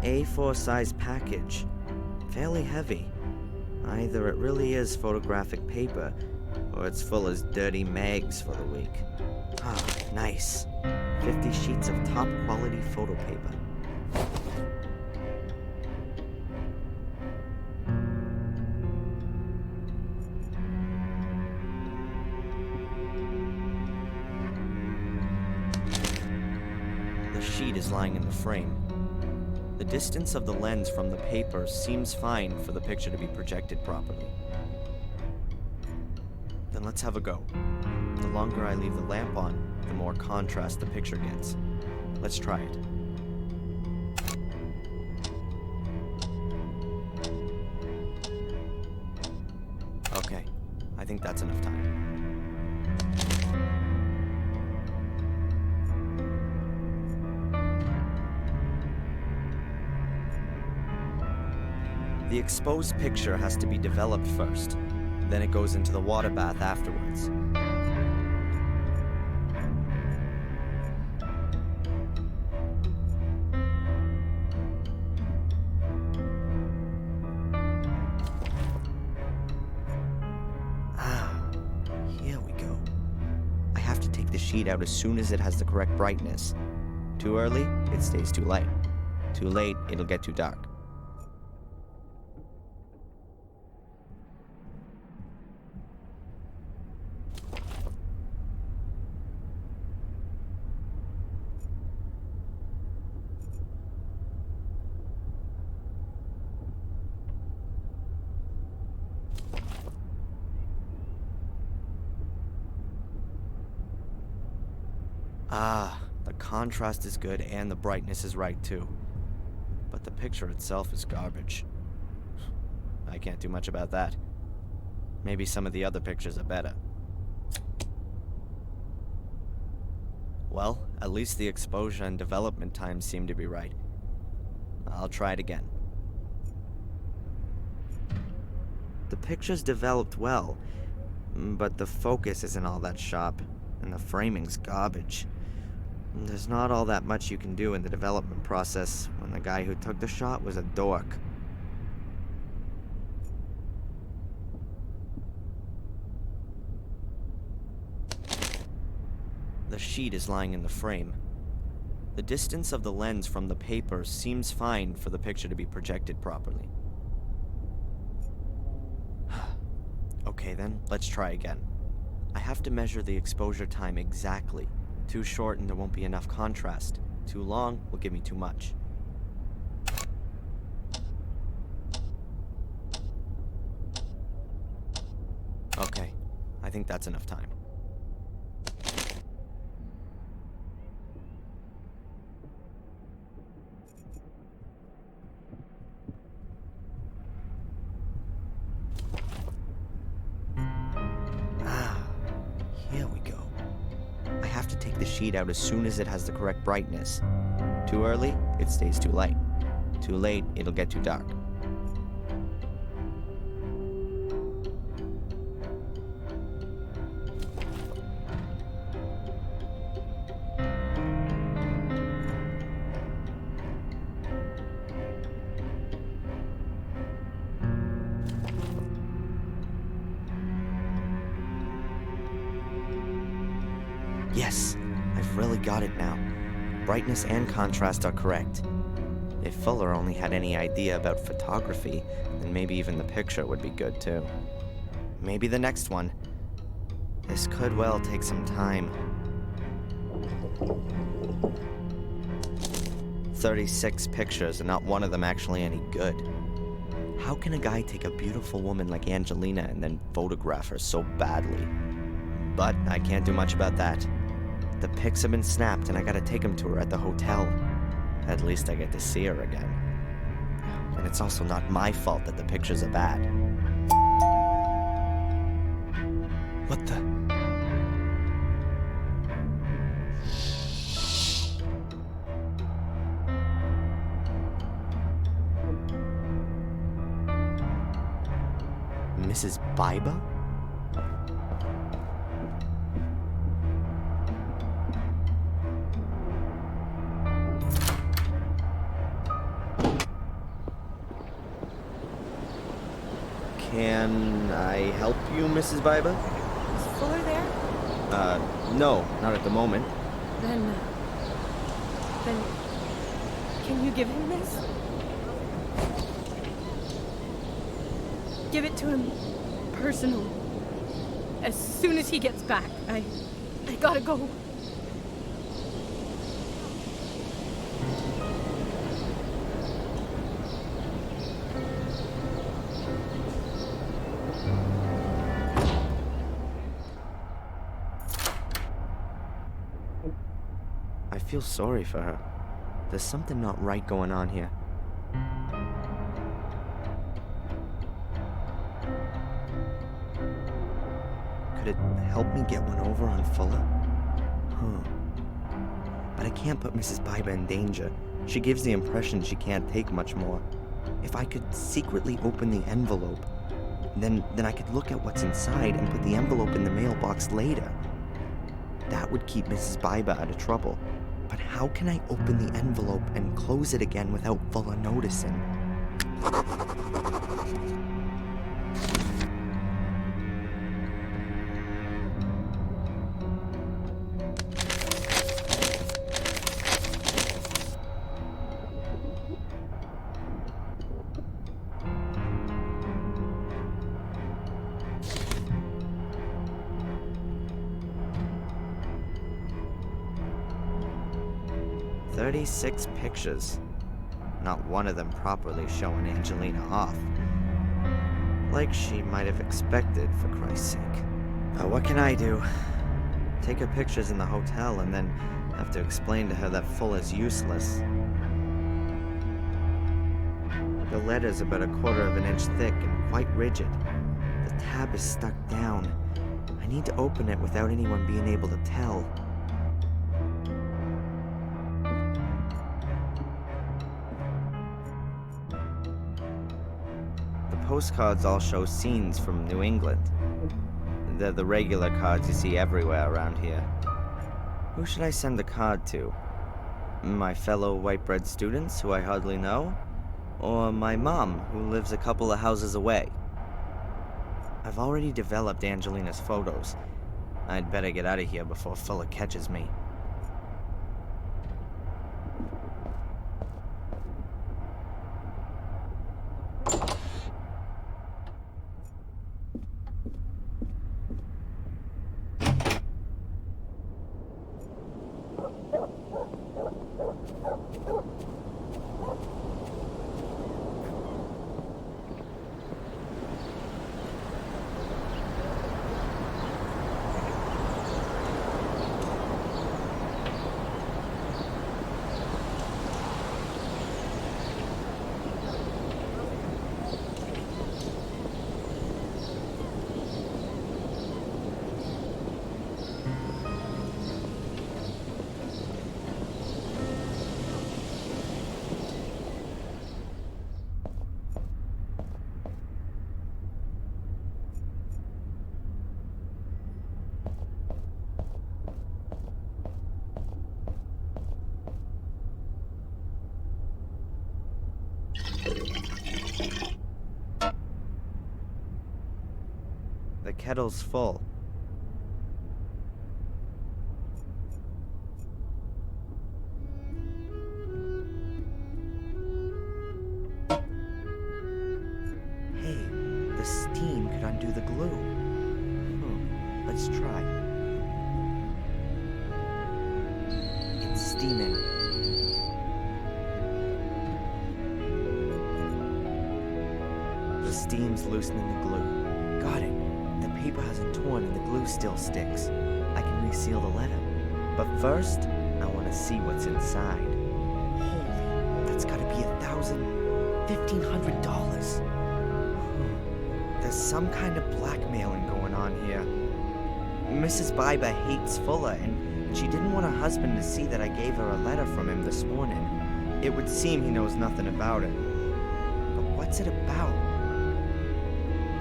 A4 size package. Fairly heavy. Either it really is photographic paper, or it's full as dirty mags for the week. Ah, nice. 50 sheets of top quality photo paper. The sheet is lying in the frame. The distance of the lens from the paper seems fine for the picture to be projected properly. Then let's have a go. The longer I leave the lamp on, the more contrast the picture gets. Let's try it. Okay, I think that's enough time. The exposed picture has to be developed first, then it goes into the water bath afterwards. Ah, here we go. I have to take the sheet out as soon as it has the correct brightness. Too early, it stays too light. Too late, it'll get too dark. Ah, the contrast is good and the brightness is right too. But the picture itself is garbage. I can't do much about that. Maybe some of the other pictures are better. Well, at least the exposure and development times seem to be right. I'll try it again. The picture's developed well, but the focus isn't all that sharp, and the framing's garbage. There's not all that much you can do in the development process when the guy who took the shot was a dork. The sheet is lying in the frame. The distance of the lens from the paper seems fine for the picture to be projected properly. Okay then, let's try again. I have to measure the exposure time exactly. Too short and there won't be enough contrast. Too long will give me too much. Okay, I think that's enough time. Sheet out as soon as it has the correct brightness. Too early, it stays too light. Too late, it'll get too dark. Yes. I've really got it now. Brightness and contrast are correct. If Fuller only had any idea about photography, then maybe even the picture would be good too. Maybe the next one. This could well take some time. 36 pictures and not one of them actually any good. How can a guy take a beautiful woman like Angelina and then photograph her so badly? But I can't do much about that. The pics have been snapped and I gotta take them to her at the hotel. At least I get to see her again. And it's also not my fault that the pictures are bad. What the? Mrs. Biber? Can I help you, Mrs. Biber? Is Fuller there? No, not at the moment. Then can you give him this? Give it to him personal. As soon as he gets back. I gotta go. I feel sorry for her. There's something not right going on here. Could it help me get one over on Fuller? But I can't put Mrs. Biber in danger. She gives the impression she can't take much more. If I could secretly open the envelope, then I could look at what's inside and put the envelope in the mailbox later. That would keep Mrs. Biber out of trouble. But how can I open the envelope and close it again without Fuller noticing? "36 pictures. Not one of them properly showing Angelina off. Like she might have expected, for Christ's sake. What can I do? Take her pictures in the hotel and then have to explain to her that Fuller's useless. The letter's about 1/4 of an inch thick and quite rigid. The tab is stuck down. I need to open it without anyone being able to tell. Postcards all show scenes from New England. They're the regular cards you see everywhere around here. Who should I send the card to? My fellow white-bread students who I hardly know? Or my mom, who lives a couple of houses away? I've already developed Angelina's photos. I'd better get out of here before Fuller catches me. The kettle's full. Hey, the steam could undo the glue. Let's try. It's steaming. The steam's loosening the glue. Got it. The paper hasn't torn and the glue still sticks. I can reseal the letter. But first, I want to see what's inside. Holy, that's gotta be 1,000, 1,500 some kind of blackmailing going on here. Mrs. Biber hates Fuller, and she didn't want her husband to see that I gave her a letter from him this morning. It would seem he knows nothing about it. But what's it about?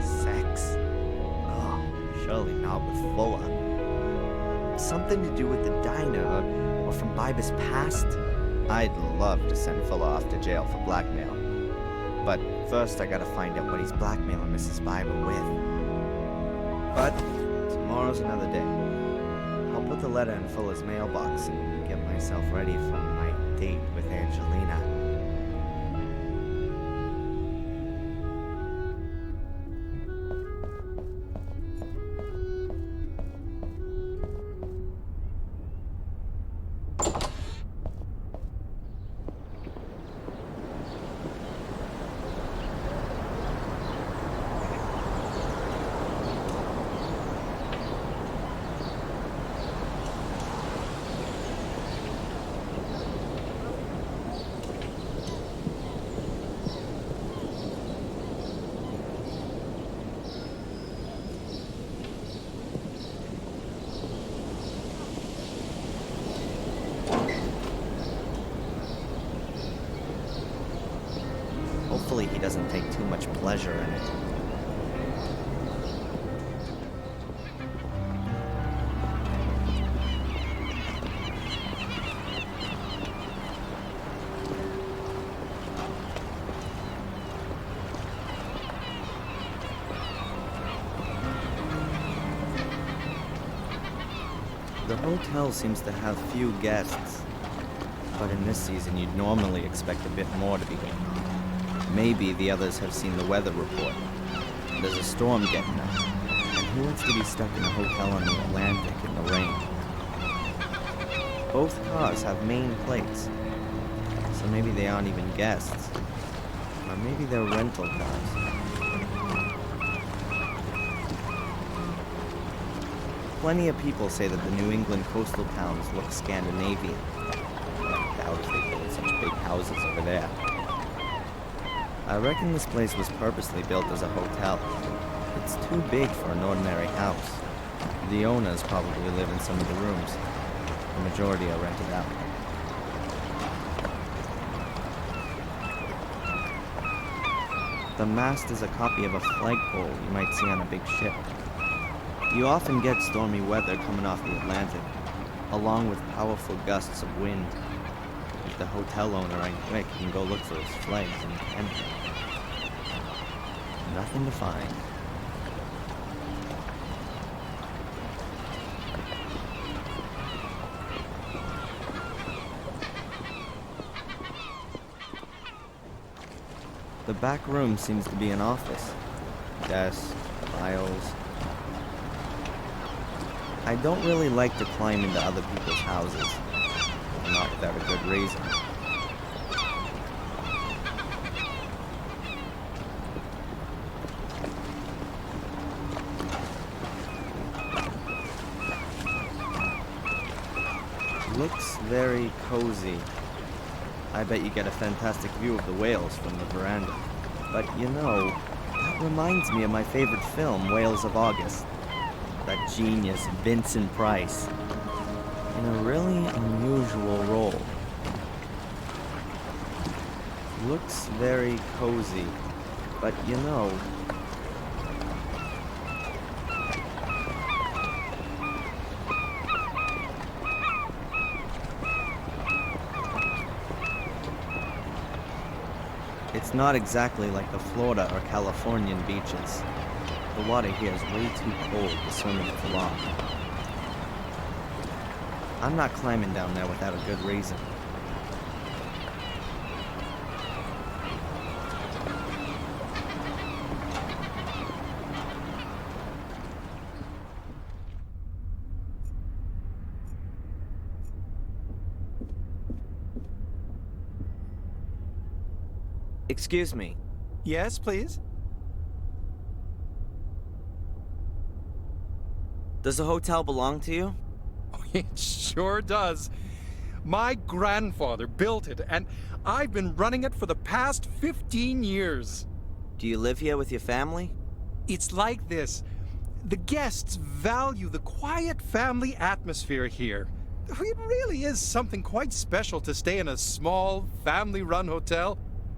Sex? Oh, surely not with Fuller. Something to do with the diner, or from Biber's past? I'd love to send Fuller off to jail for blackmail. But first I gotta find out what he's blackmailing Mrs. Biber with. But tomorrow's another day. I'll put the letter in Fuller's mailbox and get myself ready for my date with Angelina. Hopefully he doesn't take too much pleasure in it. The hotel seems to have few guests, but in this season you'd normally expect a bit more to be going on. Maybe the others have seen the weather report. There's a storm getting up, and who wants to be stuck in a hotel on the Atlantic in the rain? Both cars have Maine plates, so maybe they aren't even guests. Or maybe they're rental cars. Plenty of people say that the New England coastal towns look Scandinavian. I doubt if they build such big houses over there. I reckon this place was purposely built as a hotel. It's too big for an ordinary house. The owners probably live in some of the rooms. The majority are rented out. The mast is a copy of a flagpole you might see on a big ship. You often get stormy weather coming off the Atlantic, along with powerful gusts of wind. If the hotel owner ain't quick, he can go look for his flags and empty. Nothing to find. The back room seems to be an office. Desks, files. I don't really like to climb into other people's houses. Not without a good reason. Looks very cozy. I bet you get a fantastic view of the whales from the veranda. But you know, that reminds me of my favorite film, Whales of August. That genius Vincent Price. In a really unusual role. Looks very cozy, but you know... It's not exactly like the Florida or Californian beaches. The water here is way too cold to swim in it for long. I'm not climbing down there without a good reason. Excuse me. Yes, please? Does the hotel belong to you? It sure does. My grandfather built it, and I've been running it for the past 15 years. Do you live here with your family? It's like this. The guests value the quiet family atmosphere here. It really is something quite special to stay in a small, family-run hotel.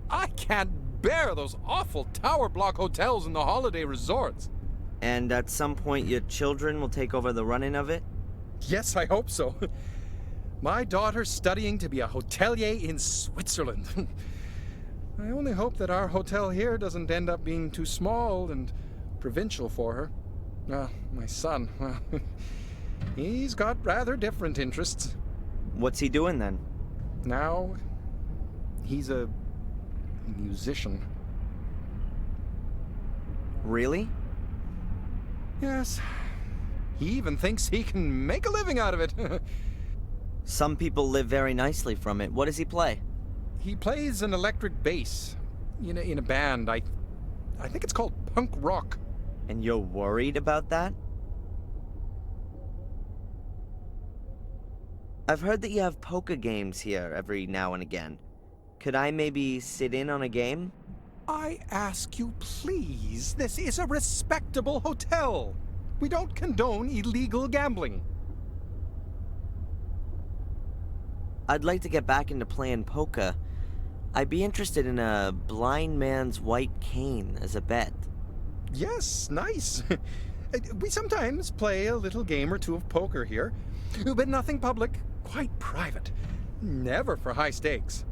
I can't bear those awful tower block hotels in the holiday resorts. And at some point, your children will take over the running of it? Yes, I hope so. My daughter's studying to be a hotelier in Switzerland. I only hope that our hotel here doesn't end up being too small and provincial for her. My son, well, he's got rather different interests. What's he doing then? Now, he's a musician. Really? Yes. He even thinks he can make a living out of it. Some people live very nicely from it. What does he play? He plays an electric bass in a band. I think it's called punk rock. And you're worried about that? I've heard that you have poker games here every now and again. Could I maybe sit in on a game? I ask you, please. This is a respectable hotel. We don't condone illegal gambling. I'd like to get back into playing poker. I'd be interested in a blind man's white cane as a bet. Yes, nice. We sometimes play a little game or two of poker here, but nothing public, quite private. Never for high stakes.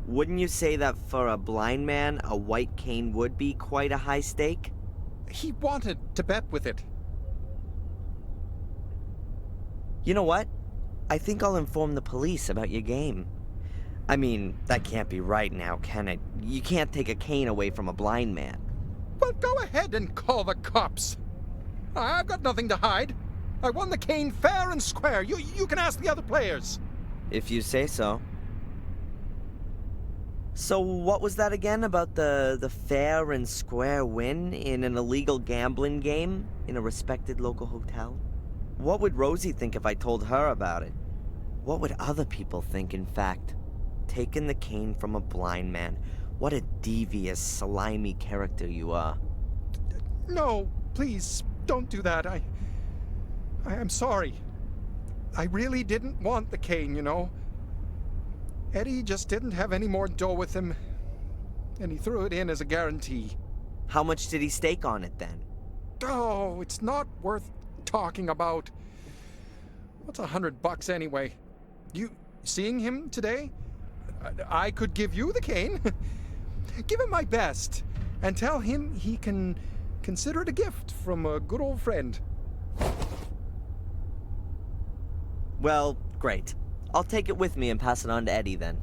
Wouldn't you say that for a blind man, a white cane would be quite a high stake? He wanted to bet with it. You know what? I think I'll inform the police about your game. I mean, that can't be right now, can it? You can't take a cane away from a blind man. Well, go ahead and call the cops. I've got nothing to hide. I won the cane fair and square. You can ask the other players. If you say so. So what was that again about the fair and square win in an illegal gambling game in a respected local hotel? What would Rosie think if I told her about it? What would other people think, in fact? Taking the cane from a blind man. What a devious, slimy character you are. No, please, don't do that. I am sorry. I really didn't want the cane, you know. Eddie just didn't have any more dough with him, and he threw it in as a guarantee. How much did he stake on it, then? Oh, it's not worth talking about. What's $100 anyway? You seeing him today? I could give you the cane. Give him my best, and tell him he can consider it a gift from a good old friend. Well, great. I'll take it with me and pass it on to Eddie, then.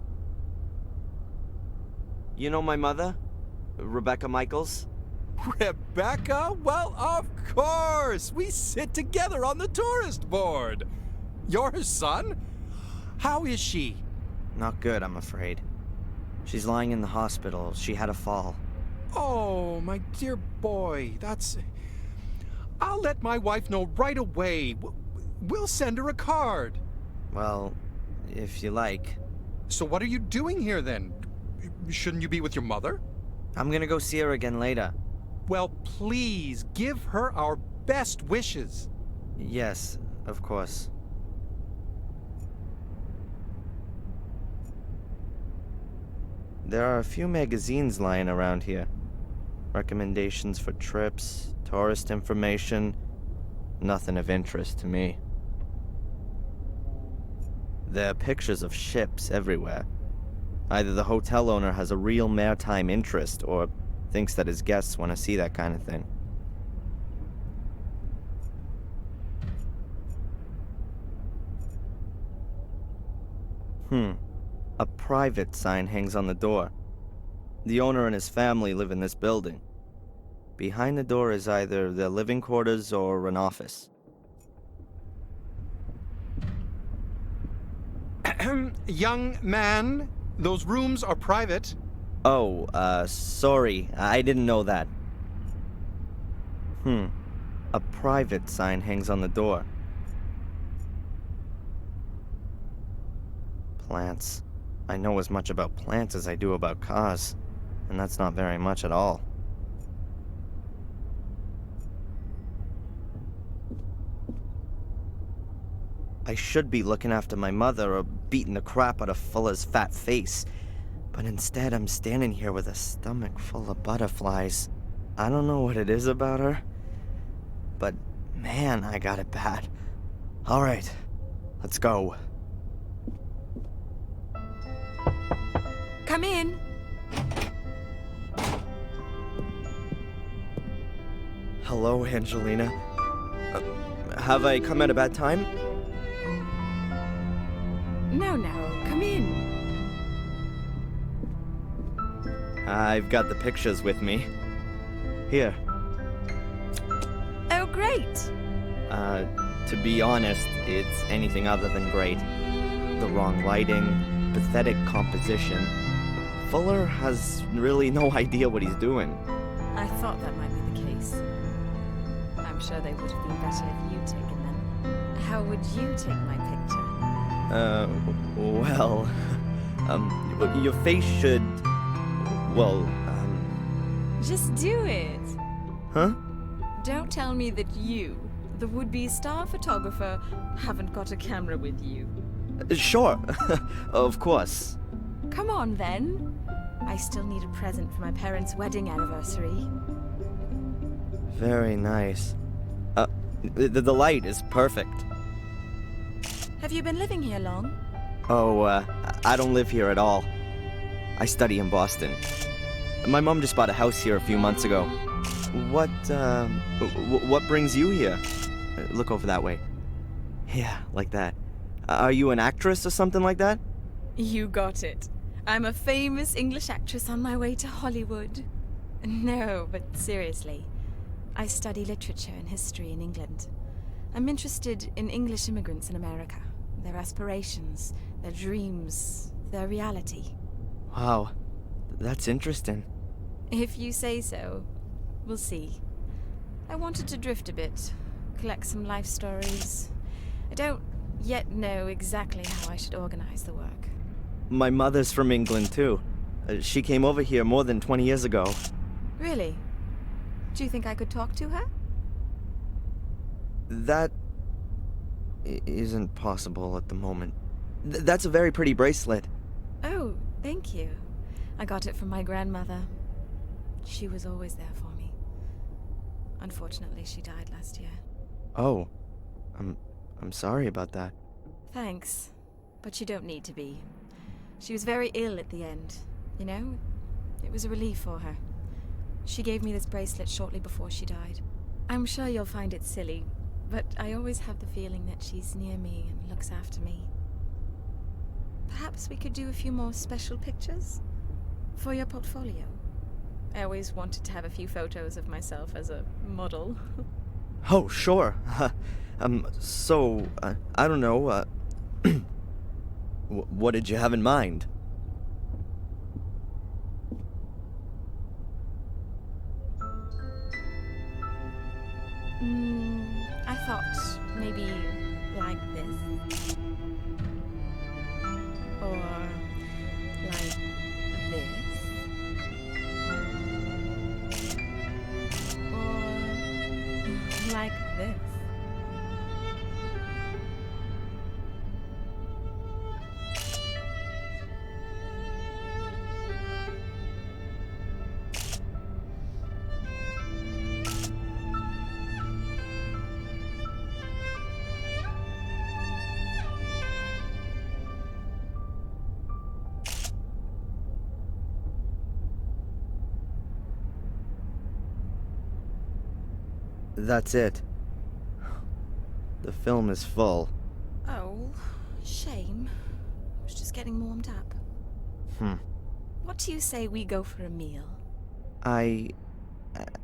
You know my mother? Rebecca Michaels? Rebecca? Well, of course! We sit together on the tourist board. You're her son? How is she? Not good, I'm afraid. She's lying in the hospital. She had a fall. Oh, my dear boy, I'll let my wife know right away. We'll send her a card. Well, if you like. So what are you doing here, then? Shouldn't you be with your mother? I'm gonna go see her again later. Well, please, give her our best wishes. Yes, of course. There are a few magazines lying around here. Recommendations for trips, tourist information. Nothing of interest to me. There are pictures of ships everywhere. Either the hotel owner has a real maritime interest or thinks that his guests want to see that kind of thing. A private sign hangs on the door. The owner and his family live in this building. Behind the door is either their living quarters or an office. Young man, those rooms are private. Oh, sorry. I didn't know that. A private sign hangs on the door. Plants. I know as much about plants as I do about cars, and that's not very much at all. I should be looking after my mother or beating the crap out of Fuller's fat face. But instead, I'm standing here with a stomach full of butterflies. I don't know what it is about her, but man, I got it bad. All right, let's go. Come in. Hello, Angelina. Have I come at a bad time? No, come in. I've got the pictures with me. Here. Oh, great. To be honest, it's anything other than great. The wrong lighting, pathetic composition. Fuller has really no idea what he's doing. I thought that might be the case. I'm sure they would have been better if you'd taken them. How would you take my picture? Well, your face should, well, Just do it! Huh? Don't tell me that you, the would-be star photographer, haven't got a camera with you. Sure, of course. Come on, then. I still need a present for my parents' wedding anniversary. Very nice. The light is perfect. Have you been living here long? Oh, I don't live here at all. I study in Boston. My mom just bought a house here a few months ago. What brings you here? Look over that way. Yeah, like that. Are you an actress or something like that? You got it. I'm a famous English actress on my way to Hollywood. No, but seriously. I study literature and history in England. I'm interested in English immigrants in America. Their aspirations, their dreams, their reality. Wow, that's interesting. If you say so, we'll see. I wanted to drift a bit, collect some life stories. I don't yet know exactly how I should organize the work. My mother's from England, too. She came over here more than 20 years ago. Really? Do you think I could talk to her? That isn't possible at the moment. That's a very pretty bracelet. Oh, thank you. I got it from my grandmother. She was always there for me. Unfortunately, she died last year. Oh, I'm sorry about that. Thanks, but you don't need to be. She was very ill at the end, you know? It was a relief for her. She gave me this bracelet shortly before she died. I'm sure you'll find it silly, but I always have the feeling that she's near me and looks after me. Perhaps we could do a few more special pictures? For your portfolio. I always wanted to have a few photos of myself as a model. Oh, sure. I don't know, what did you have in mind? I thought maybe like this. Or like this. Or like this. That's it. The film is full. Oh, shame. I was just getting warmed up. What do you say we go for a meal?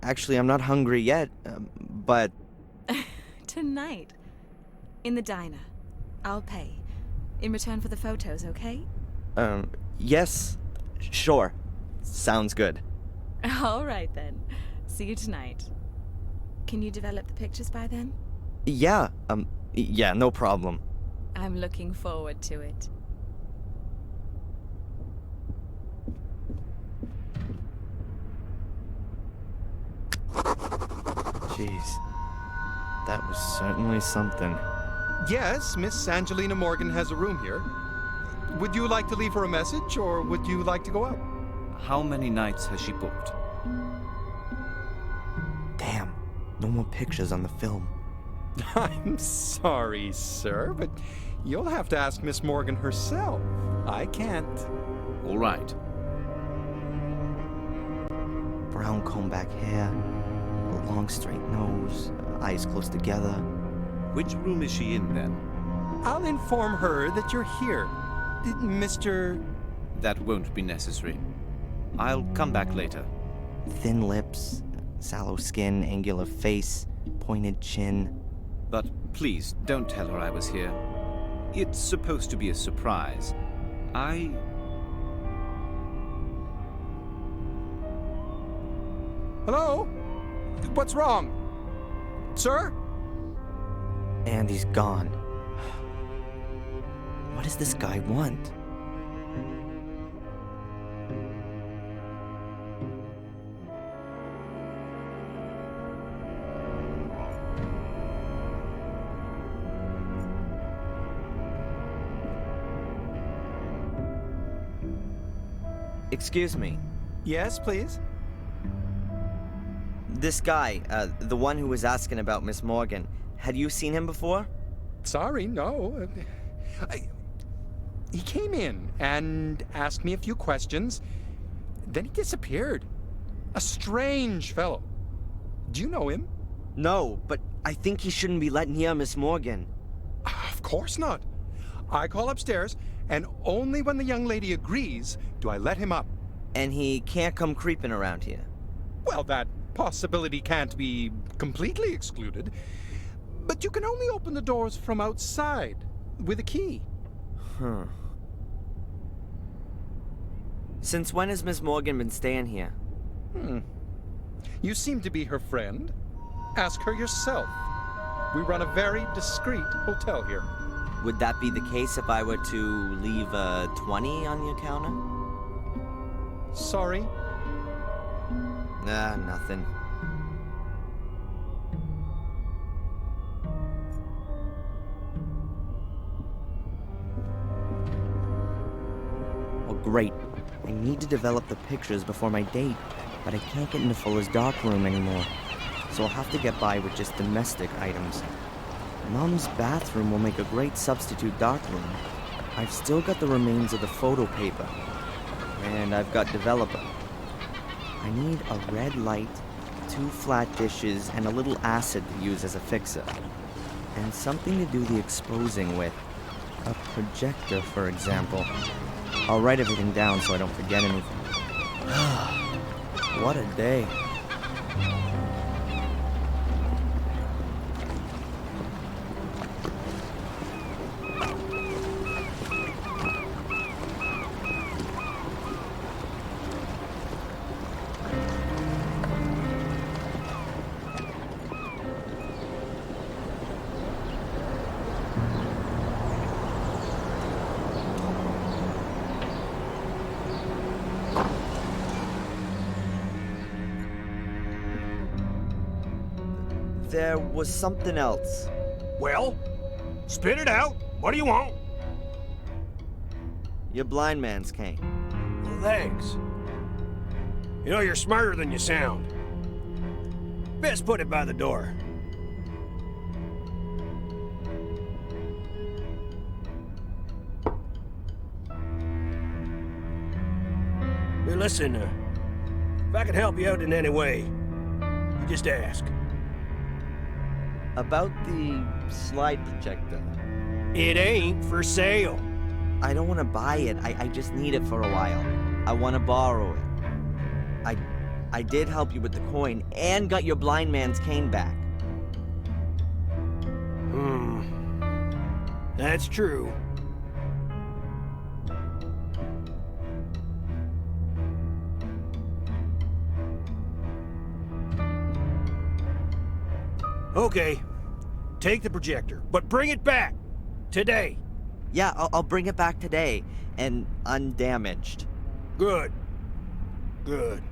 Actually, I'm not hungry yet, but... Tonight. In the diner. I'll pay. In return for the photos, okay? Yes. Sure. Sounds good. All right, then. See you tonight. Can you develop the pictures by then? Yeah, yeah, no problem. I'm looking forward to it. Jeez. That was certainly something. Yes, Miss Angelina Morgan has a room here. Would you like to leave her a message, or would you like to go out? How many nights has she booked? Damn, no more pictures on the film. I'm sorry, sir, but you'll have to ask Miss Morgan herself. I can't. All right. Brown comb-back hair, a long straight nose, eyes close together. Which room is she in, then? I'll inform her that you're here. Mr. That won't be necessary. I'll come back later. Thin lips, sallow skin, angular face, pointed chin. But please, don't tell her I was here. It's supposed to be a surprise. Hello? What's wrong? Sir? And he's gone. What does this guy want? Excuse me. Yes, please. This guy, the one who was asking about Miss Morgan, had you seen him before? Sorry, no. He came in and asked me a few questions. Then he disappeared. A strange fellow. Do you know him? No, but I think he shouldn't be let near Miss Morgan. Of course not. I call upstairs, and only when the young lady agrees do I let him up. And he can't come creeping around here. Well, that possibility can't be completely excluded. But you can only open the doors from outside with a key. Huh. Since when has Miss Morgan been staying here? You seem to be her friend. Ask her yourself. We run a very discreet hotel here. Would that be the case if I were to leave a 20 on your counter? Sorry. Nothing. Oh, great. I need to develop the pictures before my date, but I can't get into Fuller's darkroom anymore, so I'll have to get by with just domestic items. Mom's bathroom will make a great substitute darkroom. I've still got the remains of the photo paper, and I've got developer. I need a red light, 2 flat dishes, and a little acid to use as a fixer. And something to do the exposing with. A projector, for example. I'll write everything down so I don't forget anything. What a day. There was something else. Well, spit it out. What do you want? Your blind man's cane. Legs. You know, you're smarter than you sound. Best put it by the door. Hey, listen, if I can help you out in any way, you just ask. About the slide projector. It ain't for sale. I don't want to buy it. I just need it for a while. I want to borrow it. I did help you with the coin and got your blind man's cane back. That's true. Okay, take the projector, but bring it back today. Yeah, I'll bring it back today, and undamaged. Good. Good.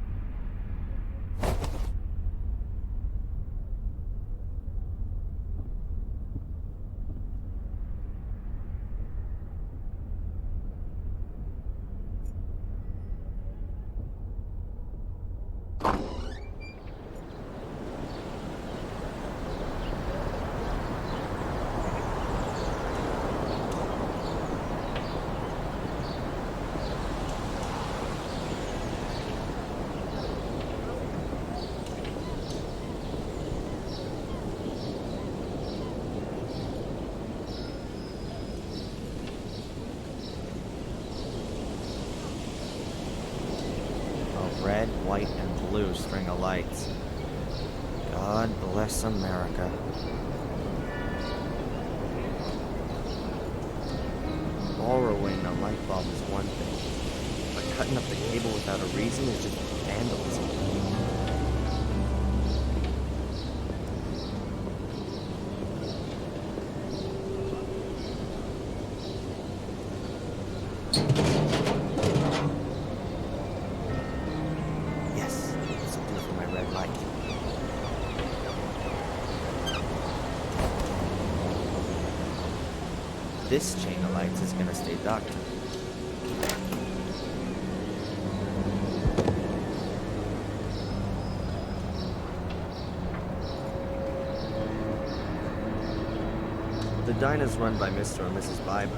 Red, white, and blue string of lights. God bless America. Borrowing a light bulb is one thing, but cutting up the cable without a reason is just vandalism. Yes, this will do for my red light. This chain of lights is gonna stay dark. The diner's run by Mr. and Mrs. 𝘂𝙗𝙗.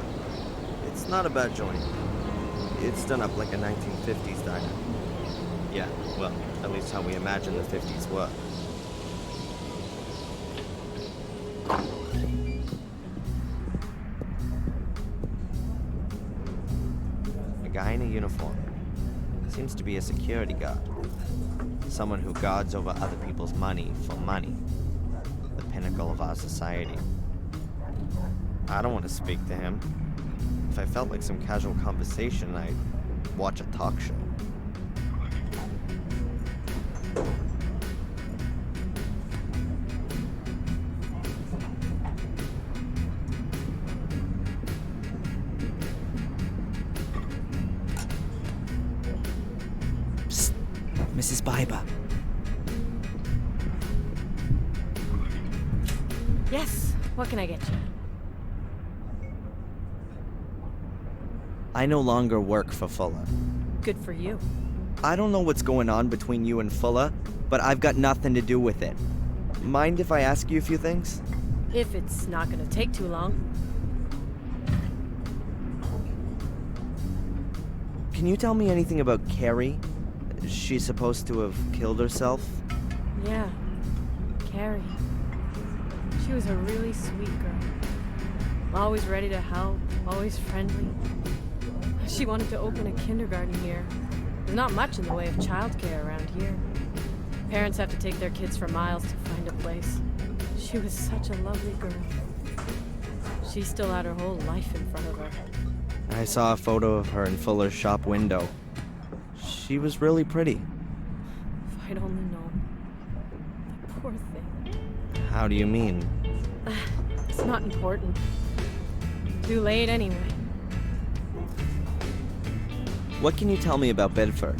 It's not a bad joint. It's done up like a 1950s diner. Yeah, well, at least how we imagine the 50s were. A guy in a uniform. Seems to be a security guard. Someone who guards over other people's money for money. The pinnacle of our society. I don't want to speak to him. If I felt like some casual conversation, I'd watch a talk show. Psst, Mrs. 𝘂𝙗𝙗. Yes, what can I get you? I no longer work for Fuller. Good for you. I don't know what's going on between you and Fuller, but I've got nothing to do with it. Mind if I ask you a few things? If it's not gonna take too long. Can you tell me anything about Carrie? She's supposed to have killed herself? Yeah, Carrie. She was a really sweet girl. Always ready to help, always friendly. She wanted to open a kindergarten here. There's not much in the way of childcare around here. Parents have to take their kids for miles to find a place. She was such a lovely girl. She still had her whole life in front of her. I saw a photo of her in Fuller's shop window. She was really pretty. If I'd only known. The poor thing. How do you mean? It's not important. Too late anyway. What can you tell me about Biddeford?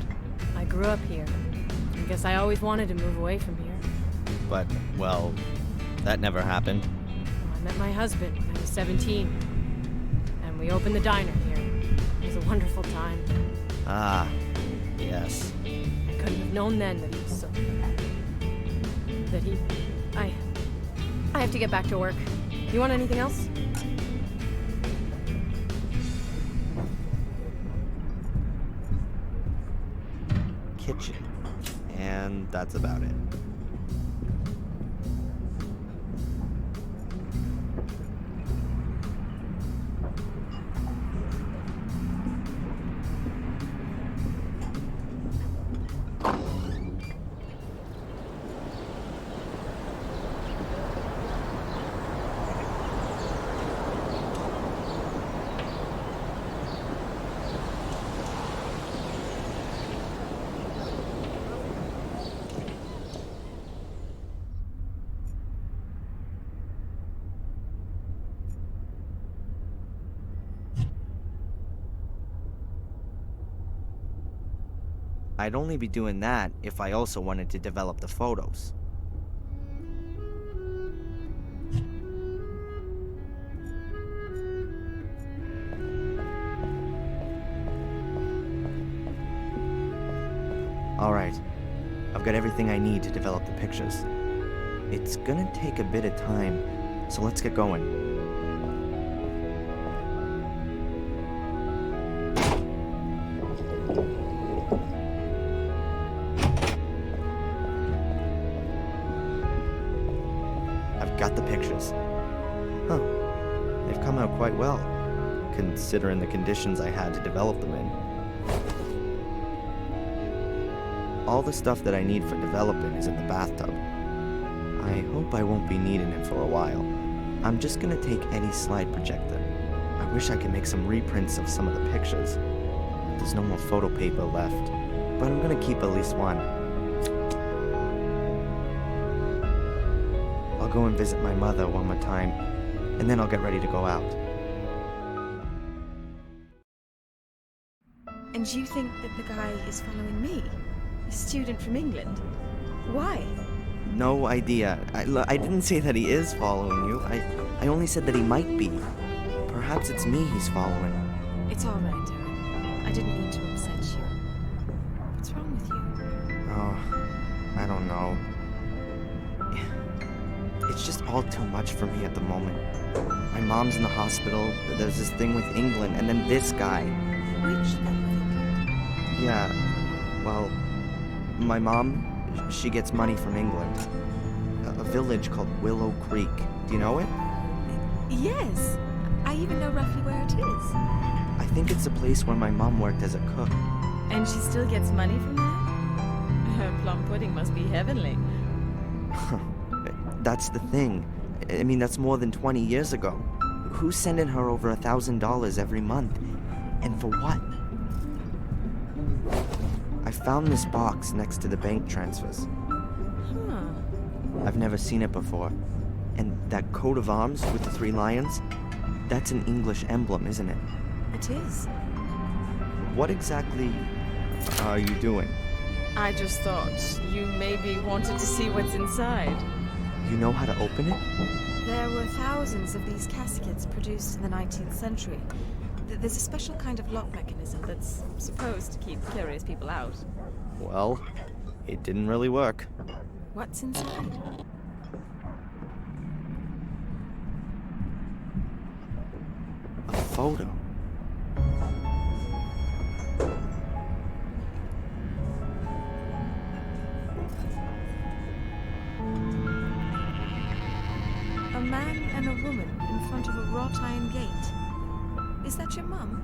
I grew up here. I guess I always wanted to move away from here. But, well, that never happened. I met my husband when I was 17. And we opened the diner here. It was a wonderful time. Ah, yes. I couldn't have known then that he was so... that he... I have to get back to work. You want anything else? Kitchen. And that's about it. I'd only be doing that if I also wanted to develop the photos. Alright, I've got everything I need to develop the pictures. It's gonna take a bit of time, so let's get going. Got the pictures. Huh. They've come out quite well, considering the conditions I had to develop them in. All the stuff that I need for developing is in the bathtub. I hope I won't be needing it for a while. I'm just gonna take any slide projector. I wish I could make some reprints of some of the pictures. There's no more photo paper left, but I'm gonna keep at least one. I'll go and visit my mother one more time, and then I'll get ready to go out. And you think that the guy is following me? A student from England? Why? No idea. I didn't say that he is following you. I only said that he might be. Perhaps it's me he's following. It's all right, Darren. I didn't mean to upset you. What's wrong with you? Oh, I don't know. It's just all too much for me at the moment. My mom's in the hospital, there's this thing with England, and then this guy. Which thing? Yeah, well, my mom, she gets money from England. A village called Willow Creek. Do you know it? Yes. I even know roughly where it is. I think it's a place where my mom worked as a cook. And she still gets money from that? Her plum pudding must be heavenly. That's the thing. I mean, that's more than 20 years ago. Who's sending her over $1,000 every month? And for what? I found this box next to the bank transfers. Huh. I've never seen it before. And that coat of arms with the 3 lions? That's an English emblem, isn't it? It is. What exactly are you doing? I just thought you maybe wanted to see what's inside. You know how to open it? There were thousands of these caskets produced in the 19th century. There's a special kind of lock mechanism that's supposed to keep curious people out. Well, it didn't really work. What's inside? A photo. A man and a woman in front of a wrought iron gate. Is that your mum?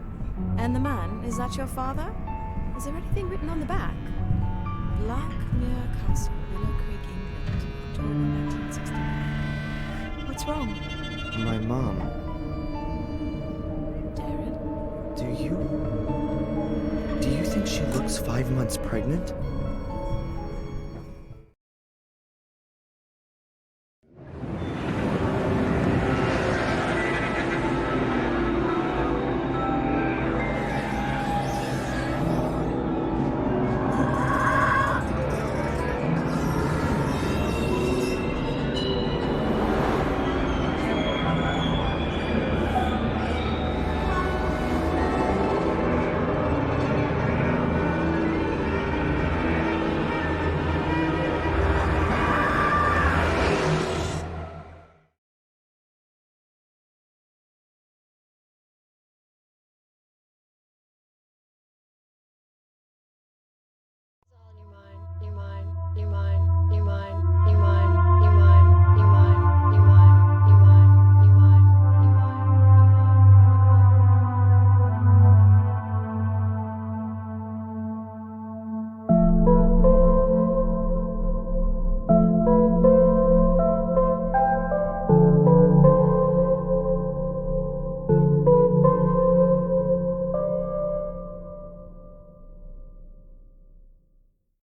And the man, is that your father? Is there anything written on the back? Blackmere Castle, Willow Creek, England, October 1969. What's wrong? My mom. Darren? Do you think she looks 5 months pregnant?